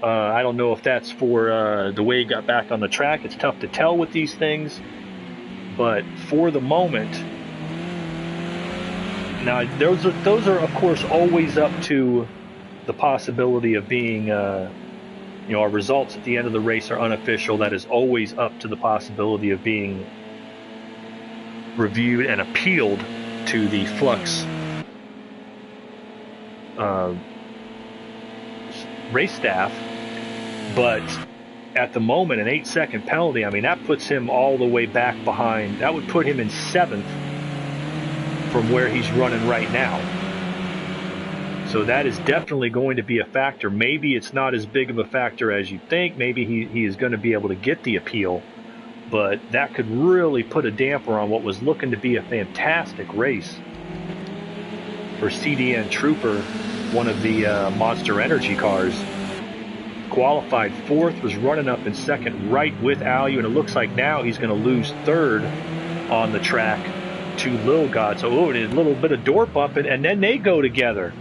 I don't know if that's for the way he got back on the track. It's tough to tell with these things. But for the moment, now those are of course always up to the possibility of being, our results at the end of the race are unofficial. That is always up to the possibility of being reviewed and appealed to the Flux race staff. But at the moment, an 8-second penalty, I mean, that puts him all the way back behind. That would put him in 7th from where he's running right now. So that is definitely going to be a factor. Maybe it's not as big of a factor as you think. Maybe he is going to be able to get the appeal. But that could really put a damper on what was looking to be a fantastic race for CDN Trooper, one of the Monster Energy cars. Qualified 4th, was running up in 2nd right with Alu, and it looks like now he's going to lose 3rd on the track to Little God. So a little bit of door bumping, and then they go together.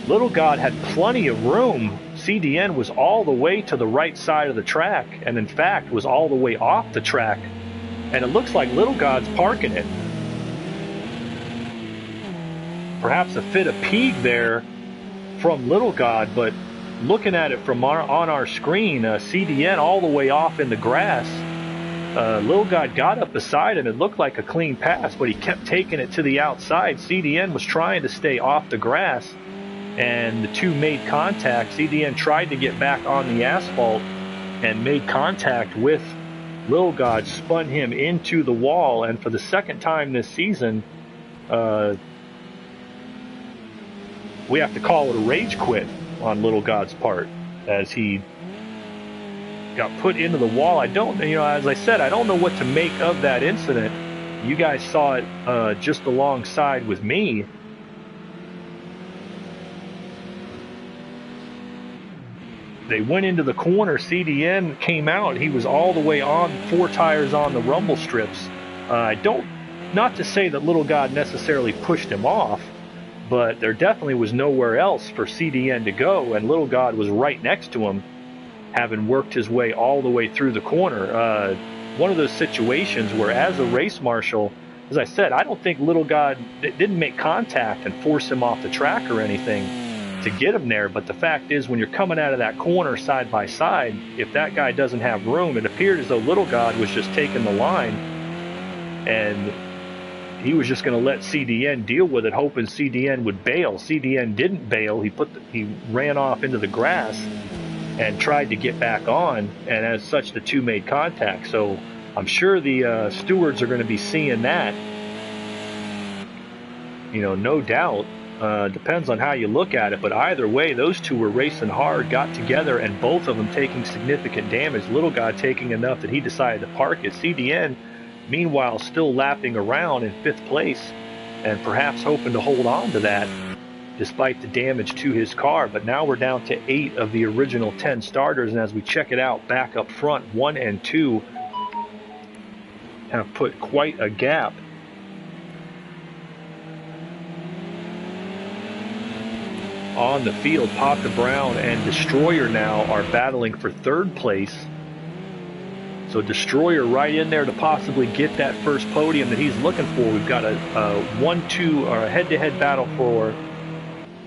Little God had plenty of room. CDN was all the way to the right side of the track, and in fact was all the way off the track, and it looks like Little God's parking it. perhaps a fit of pique there from Little God, but looking at it from on our screen, CDN all the way off in the grass. Little God got up beside him. It looked like a clean pass, but he kept taking it to the outside. CDN was trying to stay off the grass, and the two made contact. CDN tried to get back on the asphalt and made contact with Little God, spun him into the wall, and for the second time this season, we have to call it a rage quit on Little God's part, as he got put into the wall. I don't, as I said, I don't know what to make of that incident. You guys saw it just alongside with me. They went into the corner. CDN came out. He was all the way on, 4 tires on the rumble strips. Not to say that Little God necessarily pushed him off, but there definitely was nowhere else for CDN to go, and Little God was right next to him, having worked his way all the way through the corner. One of those situations where, as a race marshal, as I said, I don't think Little God didn't make contact and force him off the track or anything to get him there, but the fact is, when you're coming out of that corner side by side, if that guy doesn't have room, it appeared as though Little God was just taking the line, and he was just going to let CDN deal with it, hoping CDN would bail. CDN didn't bail. He ran off into the grass and tried to get back on, and as such, the two made contact. So I'm sure the stewards are going to be seeing that. No doubt. Depends on how you look at it, but either way, those two were racing hard, got together, and both of them taking significant damage. Little God taking enough that he decided to park it. CDN, meanwhile, still lapping around in 5th place and perhaps hoping to hold on to that despite the damage to his car. But now we're down to 8 of the original 10 starters, and as we check it out back up front, 1 and 2 have put quite a gap. On the field, Papa Brown and Destroyer now are battling for 3rd place. So Destroyer right in there to possibly get that first podium that he's looking for. We've got a 1-2 or a head-to-head battle for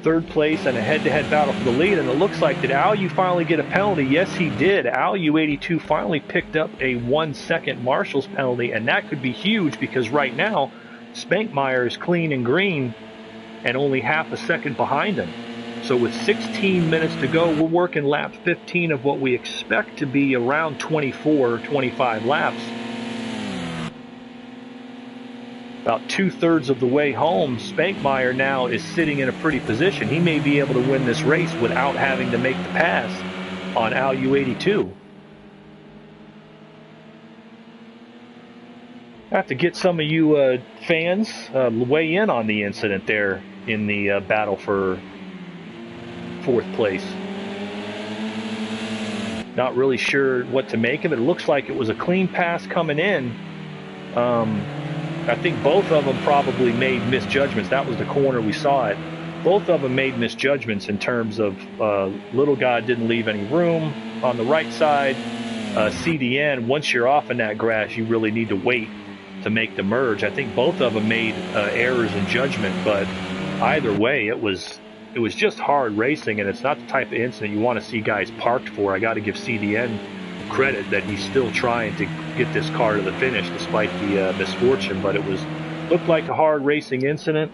3rd place and a head-to-head battle for the lead. And it looks like, did Alu finally get a penalty? Yes, he did. Alu82 finally picked up a 1-second Marshall's penalty, and that could be huge because right now Spankmeyer is clean and green and only half a second behind him. So with 16 minutes to go, we're working lap 15 of what we expect to be around 24 or 25 laps. About 2/3 of the way home, Spankmeyer now is sitting in a pretty position. He may be able to win this race without having to make the pass on Alu82. I have to get some of you fans weigh in on the incident there in the battle for 4th place. Not really sure what to make of it. It looks like it was a clean pass coming in. I think both of them probably made misjudgments. That was the corner we saw it. Both of them made misjudgments in terms of Little God didn't leave any room on the right side. CDN, once you're off in that grass, you really need to wait to make the merge. I think both of them made errors in judgment, but either way, it was just hard racing, and it's not the type of incident you want to see guys parked for. I got to give CDN credit that he's still trying to get this car to the finish despite the misfortune, but it looked like a hard racing incident,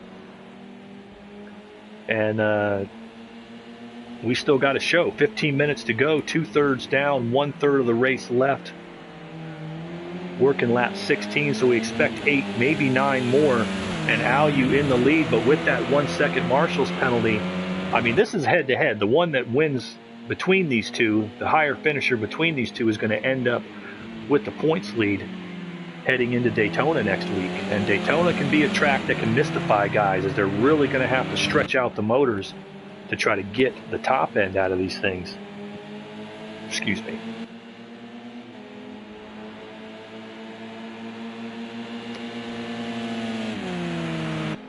and we still got a show. 15 minutes to go, 2/3 down, 1/3 of the race left. Working lap 16, so we expect 8, maybe 9 more, and Alu in the lead, but with that 1-second Marshall's penalty, I mean, this is head-to-head. The one that wins between these two, the higher finisher between these two, is going to end up with the points lead heading into Daytona next week. And Daytona can be a track that can mystify guys, as they're really going to have to stretch out the motors to try to get the top end out of these things. Excuse me.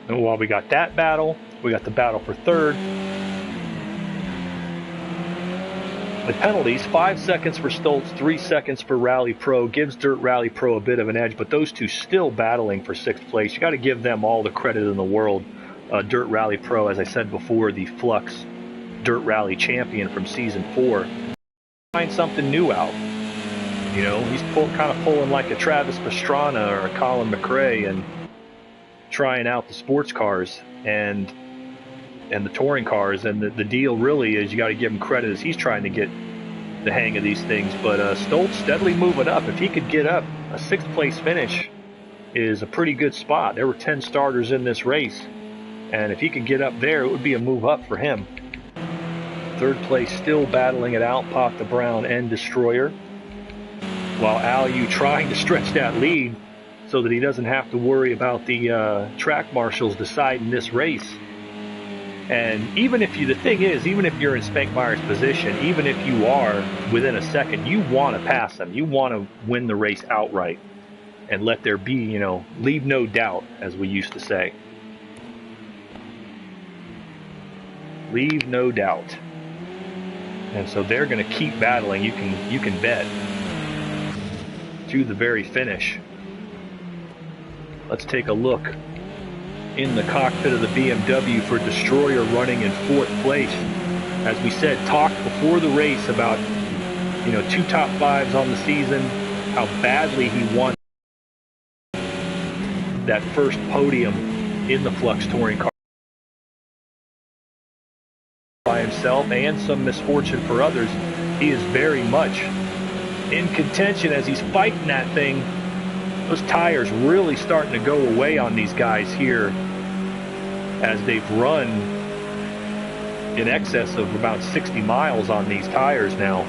And while we got that battle, we got the battle for 3rd. The penalties, 5 seconds for Stoltz, 3 seconds for Rally Pro, gives Dirt Rally Pro a bit of an edge, but those two still battling for 6th place. You got to give them all the credit in the world. Dirt Rally Pro, as I said before, the Flux Dirt Rally champion from season 4. Find something new out. You know, he's kind of pulling like a Travis Pastrana or a Colin McRae and trying out the sports cars and the touring cars. And the deal really is, you got to give him credit, as he's trying to get the hang of these things. But Stoltz steadily moving up. If he could get up, a 6th place finish is a pretty good spot. There were 10 starters in this race, and if he could get up there, it would be a move up for him. 3rd place still battling it out, Pot the Brown and Destroyer, while Alu trying to stretch that lead so that he doesn't have to worry about the track marshals deciding this race. And even if the thing is, even if you're in Spankmeyer's position, even if you are within a second, you want to pass them. You want to win the race outright and let there be, you know, leave no doubt, as we used to say. Leave no doubt. And so they're going to keep battling. You can bet, to the very finish. Let's take a look in the cockpit of the BMW for Destroyer, running in 4th place. As we said, talked before the race about, you know, 2 top 5s on the season, how badly he won that first podium in the Flux touring car by himself, and some misfortune for others. He is very much in contention as he's fighting that thing. Those tires really starting to go away on these guys here, as they've run in excess of about 60 miles on these tires now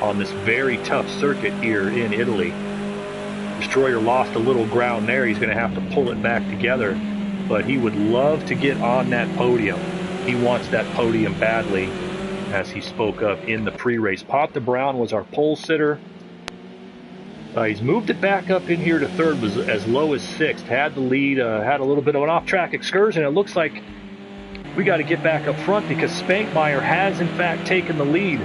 on this very tough circuit here in Italy. Destroyer lost a little ground there. He's going to have to pull it back together, but he would love to get on that podium. He wants that podium badly, as he spoke of in the pre-race. Pot the Brown was our pole sitter. He's moved it back up in here to 3rd, was as low as 6th, had the lead, had a little bit of an off-track excursion. It looks like we got to get back up front, because Spankmeyer has in fact taken the lead.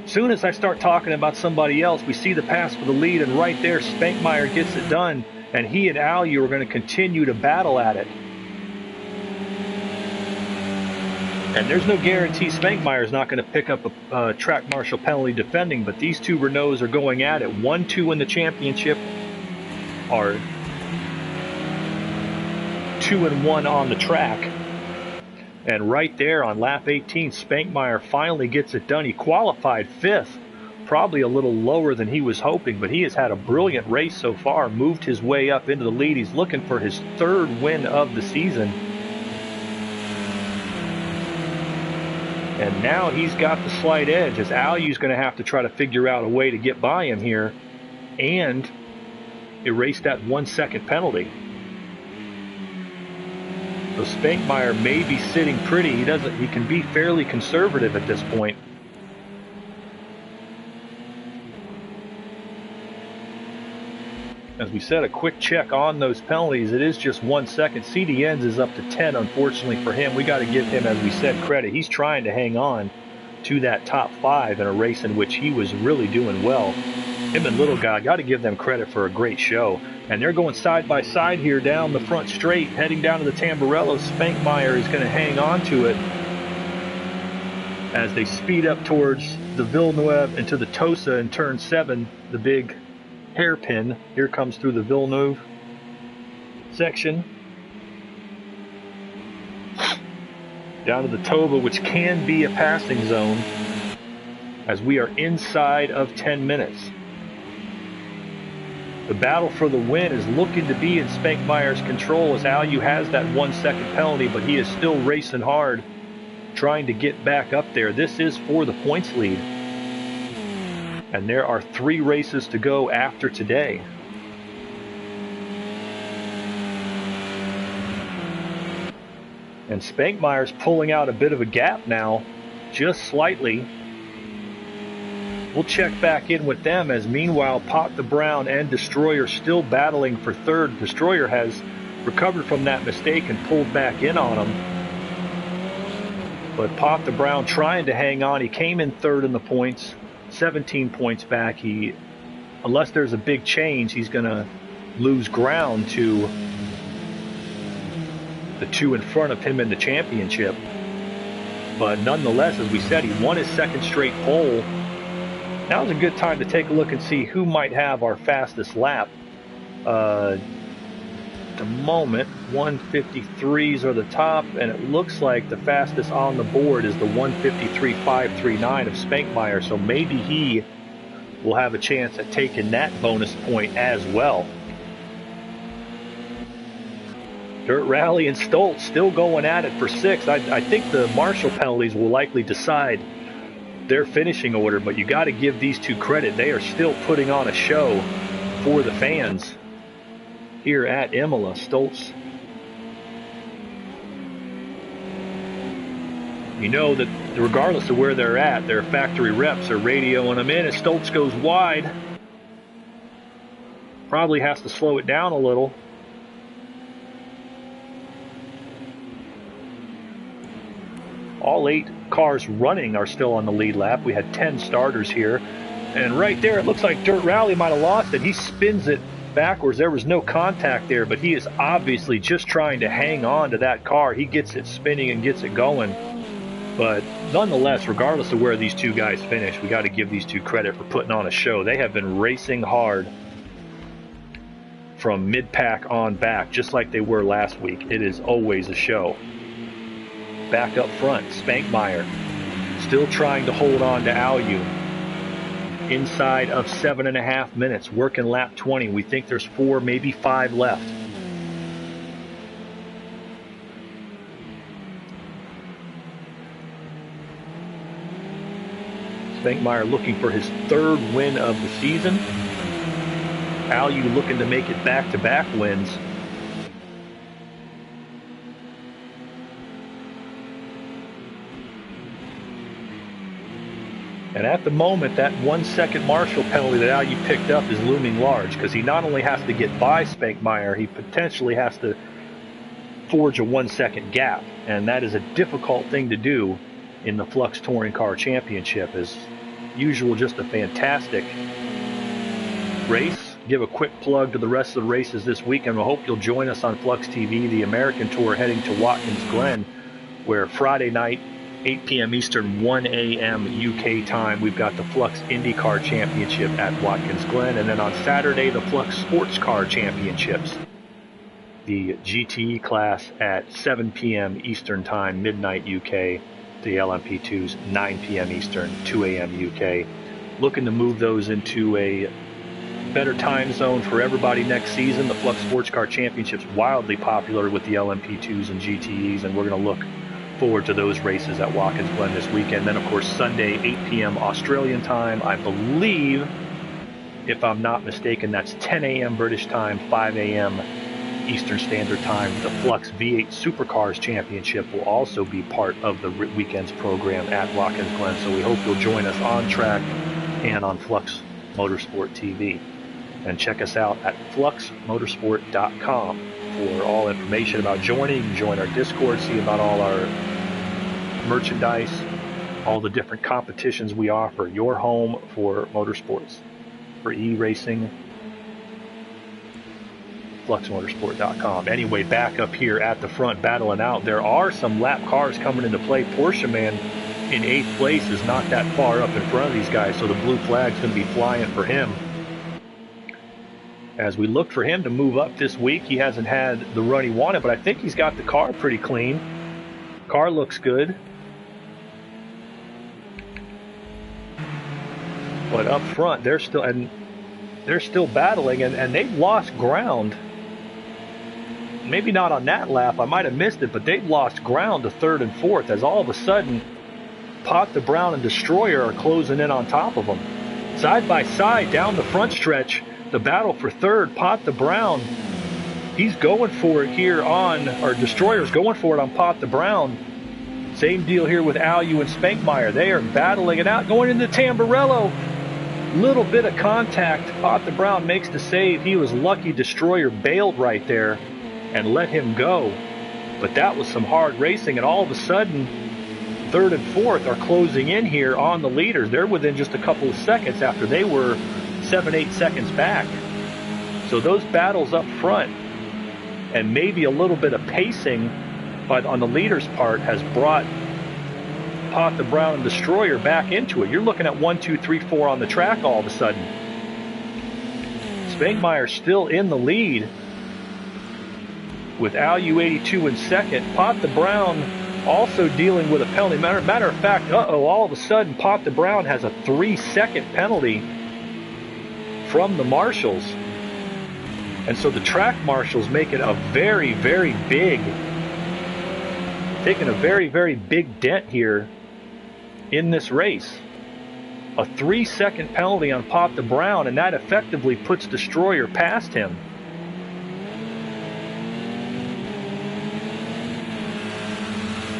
Soon as I start talking about somebody else, we see the pass for the lead, and right there Spankmeyer gets it done, and he and Alu are going to continue to battle at it. And there's no guarantee Spankmeyer's not going to pick up a track marshal penalty defending, but these two Renaults are going at it. 1-2 in the championship, are 2-1 on the track. And right there on lap 18, Spankmeyer finally gets it done. He qualified 5th, probably a little lower than he was hoping, but he has had a brilliant race so far, moved his way up into the lead. He's looking for his 3rd win of the season. And now he's got the slight edge, as Alu's going to have to try to figure out a way to get by him here and erase that 1-second penalty. So Spankmeyer may be sitting pretty. He can be fairly conservative at this point. As we said, a quick check on those penalties. It is just 1 second. CDN's is up to 10, unfortunately for him. We got to give him, as we said, credit. He's trying to hang on to that top 5 in a race in which he was really doing well. Him and Little Guy, got to give them credit for a great show. And they're going side by side here down the front straight, heading down to the Tamburello. Spankmeyer is going to hang on to it as they speed up towards the Villeneuve and to the Tosa in turn 7, the big hairpin. Here comes through the Villeneuve section. Down to the Tova, which can be a passing zone, as we are inside of 10 minutes. The battle for the win is looking to be in Spankmeyer's control, as Alu has that 1 second penalty, but he is still racing hard, trying to get back up there. This is for the points lead. And there are 3 races to go after today. And Spankmeyer's pulling out a bit of a gap now, just slightly. We'll check back in with them, as meanwhile Pot the Brown and Destroyer still battling for 3rd. Destroyer has recovered from that mistake and pulled back in on him. But Pot the Brown trying to hang on. He came in 3rd in the points, 17 points back. Unless there's a big change, he's going to lose ground to the two in front of him in the championship. But nonetheless, as we said, he won his second straight pole. Now's a good time to take a look and see who might have our fastest lap. At the moment, 153s are the top, and it looks like the fastest on the board is the 153.539 of Spankmeyer, so maybe he will have a chance at taking that bonus point as well. Dirt Rally and Stoltz still going at it for 6th. I think the marshal penalties will likely decide their finishing order, but you got to give these two credit. They are still putting on a show for the fans here at Imola. Stoltz, you know that regardless of where they're at, their factory reps are radioing them in. As Stoltz goes wide, probably has to slow it down a little. All 8 cars running are still on the lead lap. We had 10 starters here. And right there, it looks like Dirt Rally might have lost it. He spins it backwards. There was no contact there, but he is obviously just trying to hang on to that car. He gets it spinning and gets it going. But nonetheless, regardless of where these two guys finish, we got to give these two credit for putting on a show. They have been racing hard from mid-pack on back, just like they were last week. It is always a show. Back up front, Spankmeyer still trying to hold on to Alyu. Inside of 7.5 minutes, working lap 20. We think there's 4, maybe 5 left. Spankmeyer looking for his 3rd win of the season. Alyu looking to make it back-to-back wins. And at the moment, that 1-second marshal penalty that Alyu picked up is looming large, because he not only has to get by Spankmeyer, he potentially has to forge a 1-second gap. And that is a difficult thing to do in the Flux Touring Car Championship. As usual, just a fantastic race. Give a quick plug to the rest of the races this weekend. I hope you'll join us on Flux TV, the American Tour heading to Watkins Glen, where Friday night, 8 p.m. Eastern, 1 a.m. UK time, we've got the Flux IndyCar Championship at Watkins Glen. And then on Saturday, the Flux Sports Car Championships, the GTE class at 7 p.m. Eastern time, midnight UK. The LMP2s, 9 p.m. Eastern, 2 a.m. UK. Looking to move those into a better time zone for everybody next season. The Flux Sports Car Championship's wildly popular with the LMP2s and GTEs, and we're going to look forward to those races at Watkins Glen this weekend. Then, of course, Sunday, 8 p.m. Australian time. I believe, if I'm not mistaken, that's 10 a.m. British time, 5 a.m. Eastern Standard Time. The Flux V8 Supercars Championship will also be part of the weekend's program at Watkins Glen, so we hope you'll join us on track and on Flux Motorsport TV. And check us out at fluxmotorsport.com for all information about joining. You can join our Discord, see about all our merchandise, all the different competitions we offer. Your home for motorsports, for e-racing. fluxmotorsport.com. Anyway, back up here at the front, battling out. There are some lap cars coming into play. Porsche Man in 8th place is not that far up in front of these guys, so the blue flag's going to be flying for him. As we look for him to move up this week, he hasn't had the run he wanted, but I think he's got the car pretty clean. Car looks good. But up front, they're still battling, and they've lost ground. Maybe not on that lap, I might have missed it, but they've lost ground to 3rd and 4th, as all of a sudden, Pot the Brown and Destroyer are closing in on top of them. Side by side, down the front stretch, the battle for 3rd, Pot the Brown, he's going for it here on, or Destroyer's going for it on Pot the Brown. Same deal here with Alyu and Spankmeyer. They are battling it out, going into Tamburello. Little bit of contact. Pot the Brown makes the save. He was lucky Destroyer bailed right there and let him go. But that was some hard racing, and all of a sudden, 3rd and 4th are closing in here on the leaders. They're within just a couple of seconds after they were 7-8 seconds back. So those battles up front and maybe a little bit of pacing on the leader's part has brought Pot the Brown and Destroyer back into it. You're looking at 1, 2, 3, 4 on the track all of a sudden. Spankmeyer still in the lead with Alu82 in second. Pot the Brown also dealing with a penalty. Matter of fact, all of a sudden Pot the Brown has a 3-second penalty from the marshals. And so the track marshals making a very, very big, taking a very, very big dent here in this race. A 3-second penalty on Pot the Brown, and that effectively puts Destroyer past him.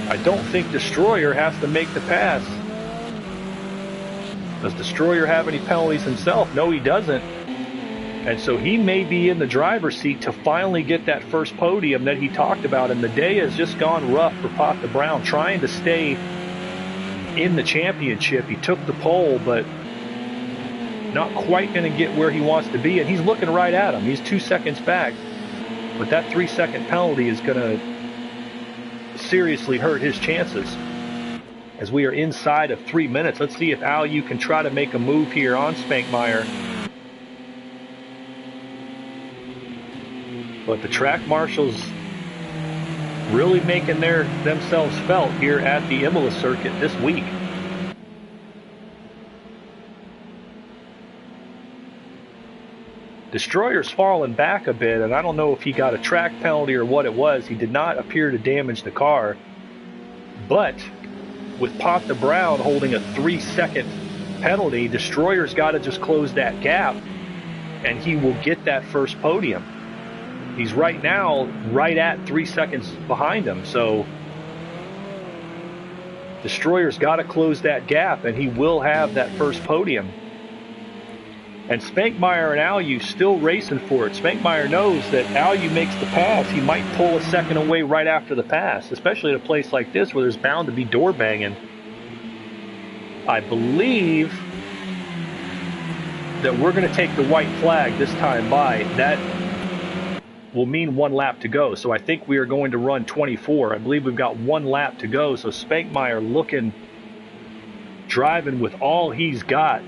I don't think Destroyer has to make the pass. Does Destroyer have any penalties himself? No, he doesn't. And so he may be in the driver's seat to finally get that first podium that he talked about. And the day has just gone rough for Pot the Brown, trying to stay in the championship. He took the pole, but not quite going to get where he wants to be. And he's looking right at him. He's 2 seconds back. But that 3-second penalty is going to seriously hurt his chances. As we are inside of 3 minutes, let's see if Alu can try to make a move here on Spankmeyer. But the track marshals really making themselves felt here at the Imola circuit this week. Destroyer's fallen back a bit, and I don't know if he got a track penalty or what it was. He did not appear to damage the car. But with Pot the Brown holding a 3-second penalty, Destroyer's got to just close that gap, and he will get that first podium. He's right now right at 3 seconds behind him, so Destroyer's got to close that gap, and he will have that first podium. And Spankmeyer and Alu still racing for it. Spankmeyer knows that Alu makes the pass, he might pull a second away right after the pass, especially at a place like this where there's bound to be door banging. I believe that we're going to take the white flag this time by. That will mean 1 lap to go. So I think we are going to run 24. I believe we've got 1 lap to go. So Spankmeyer looking, driving with all he's got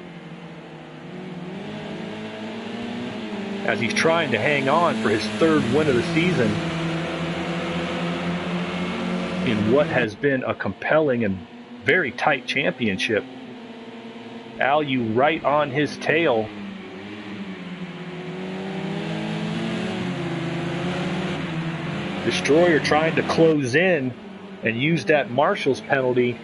as he's trying to hang on for his 3rd win of the season in what has been a compelling and very tight championship. Alu right on his tail. Destroyer trying to close in and use that Marshall's penalty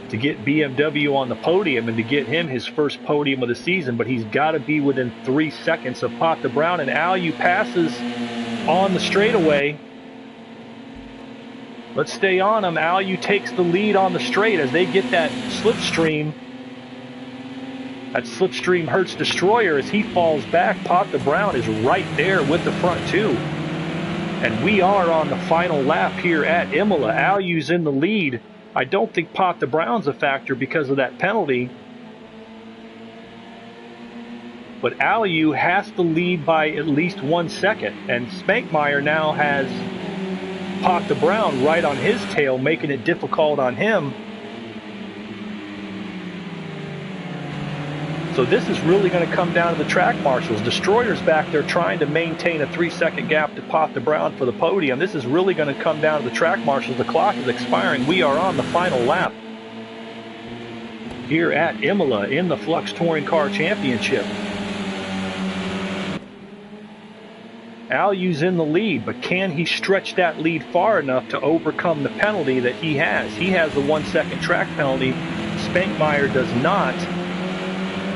to get BMW on the podium and to get him his first podium of the season, but he's got to be within 3 seconds of Pot the Brown, and Alu passes on the straightaway. Let's stay on him. Alu takes the lead on the straight as they get that slipstream. That slipstream hurts Destroyer as he falls back. Pot the Brown is right there with the front two. And we are on the final lap here at Imola. Alu's in the lead. I don't think Pot the Brown's a factor because of that penalty. But Alu has to lead by at least 1 second. And Spankmeyer now has Pot the Brown right on his tail, making it difficult on him. So this is really going to come down to the track marshals. Destroyer's back there trying to maintain a 3-second gap to Pot the Brown for the podium. This is really going to come down to the track marshals. The clock is expiring. We are on the final lap here at Imola in the Flux Touring Car Championship. Alu's in the lead, but can he stretch that lead far enough to overcome the penalty that he has? He has the 1-second track penalty. Spankmeyer does not.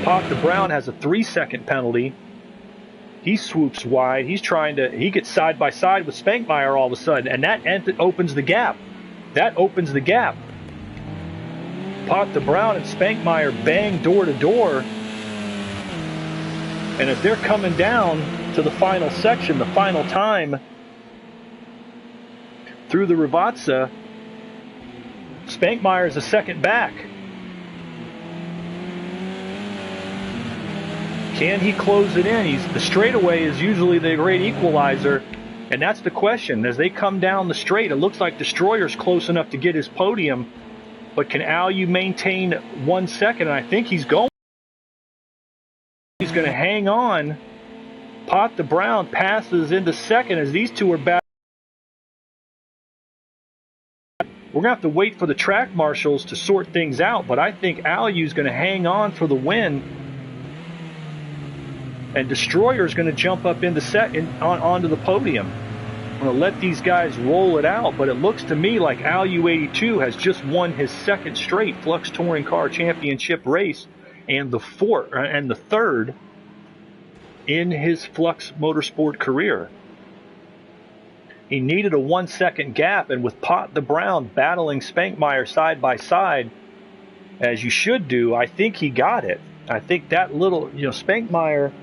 Pot the Brown has a 3-second penalty. He swoops wide. He gets side by side with Spankmeyer all of a sudden, and that opens the gap. That opens the gap. Pot the Brown and Spankmeyer bang door to door. And as they're coming down to the final section, the final time through the Ravazza, Spankmeyer is a second back. Can he close it in? The straightaway is usually the great equalizer. And that's the question. As they come down the straight, it looks like Destroyer's close enough to get his podium, but can Alliu maintain 1 second? And I think he's going. He's going to hang on. Pot the Brown passes into second as these two are back. We're going to have to wait for the track marshals to sort things out, but I think Alliu's going to hang on for the win. And Destroyer's going to jump up into onto the podium. I'm going to let these guys roll it out, but it looks to me like Alliu 82 has just won his second straight Flux Touring Car Championship race and the third in his Flux Motorsport career. He needed a 1 second gap, and with Pot the Brown battling Spankmeyer side by side, as you should do, I think he got it. I think that little, Spankmeyer,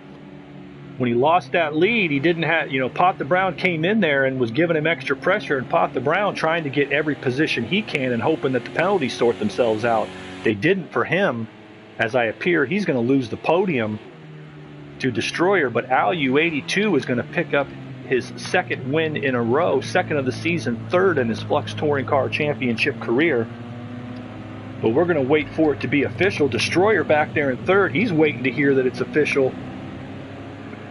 when he lost that lead, he didn't have, Pot the Brown came in there and was giving him extra pressure, and Pot the Brown trying to get every position he can and hoping that the penalties sort themselves out. They didn't for him. As I appear, he's going to lose the podium to Destroyer, but Alliu 82 is going to pick up his second win in a row, second of the season, third in his Flux Touring Car Championship career. But we're going to wait for it to be official. Destroyer back there in third, he's waiting to hear that it's official.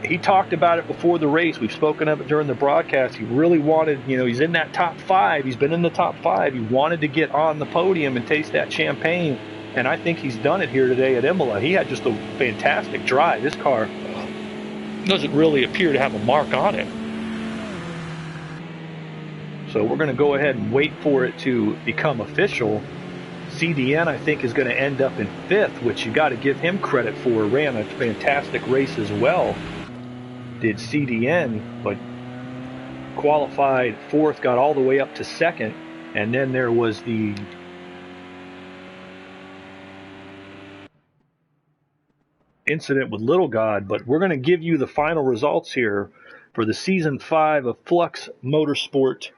He talked about it before the race. We've spoken of it during the broadcast. He really wanted, he's in that top 5. He's been in the top 5. He wanted to get on the podium and taste that champagne. And I think he's done it here today at Imola. He had just a fantastic drive. This car doesn't really appear to have a mark on it. So we're going to go ahead and wait for it to become official. CDN, I think, is going to end up in 5th, which you got to give him credit for. Ran a fantastic race as well, did CDN, but qualified 4th, got all the way up to 2nd, and then there was the incident with Little God. But we're going to give you the final results here for the Season 5 of Flux Motorsport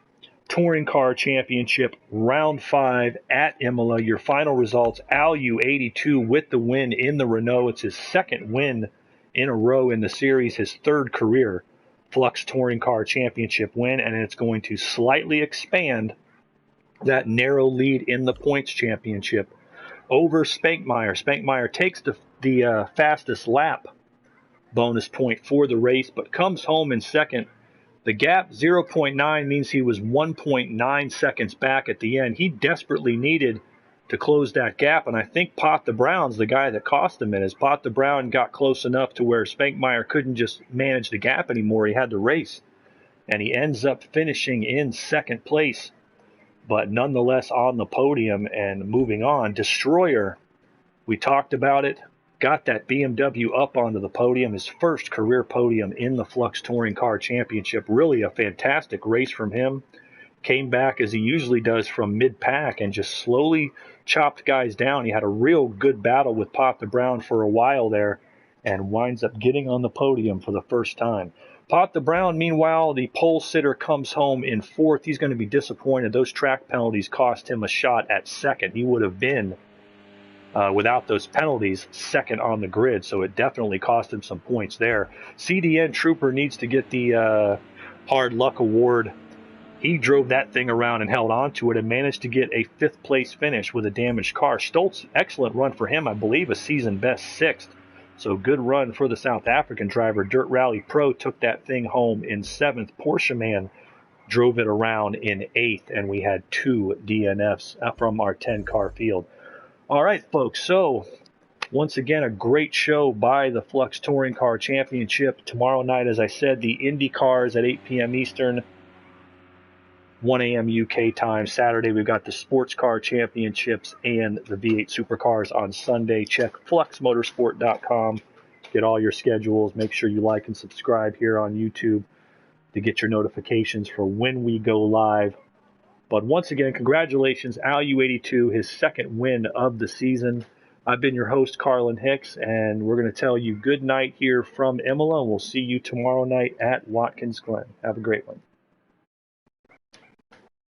Touring Car Championship, Round 5 at Imola. Your final results: Alliu 82 with the win in the Renault. It's his second win in a row in the series, his third career Flux Touring Car Championship win, and it's going to slightly expand that narrow lead in the points championship over Spankmeyer. Spankmeyer takes the fastest lap bonus point for the race, but comes home in second. The gap, 0.9, means he was 1.9 seconds back at the end. He desperately needed to close that gap, and I think Pot the Brown's the guy that cost him it, as Pot the Brown got close enough to where Spankmeyer couldn't just manage the gap anymore. He had to race, and he ends up finishing in second place, but nonetheless on the podium and moving on. Destroyer, we talked about it, got that BMW up onto the podium, his first career podium in the Flux Touring Car Championship. Really a fantastic race from him. Came back as he usually does from mid-pack and just slowly chopped guys down. He had a real good battle with Pot the Brown for a while there and winds up getting on the podium for the first time. Pot the Brown, meanwhile, the pole sitter, comes home in 4th. He's going to be disappointed. Those track penalties cost him a shot at second. He would have been, without those penalties, second on the grid, so it definitely cost him some points there. CDN Trooper needs to get the Hard Luck Award. He drove that thing around and held on to it and managed to get a 5th place finish with a damaged car. Stoltz, excellent run for him, I believe a season best 6th. So good run for the South African driver. Dirt Rally Pro took that thing home in 7th. Porsche Man drove it around in 8th, and we had 2 DNFs from our 10-car field. All right, folks, so once again, a great show by the Flux Touring Car Championship. Tomorrow night, as I said, the Indy cars at 8 p.m. Eastern, 1 a.m. UK time. Saturday, we've got the Sports Car Championships and the V8 Supercars on Sunday. Check fluxmotorsport.com. Get all your schedules. Make sure you like and subscribe here on YouTube to get your notifications for when we go live. But once again, congratulations, Alliu 82, his second win of the season. I've been your host, Carlin Hicks, and we're going to tell you good night here from Imola, and we'll see you tomorrow night at Watkins Glen. Have a great one.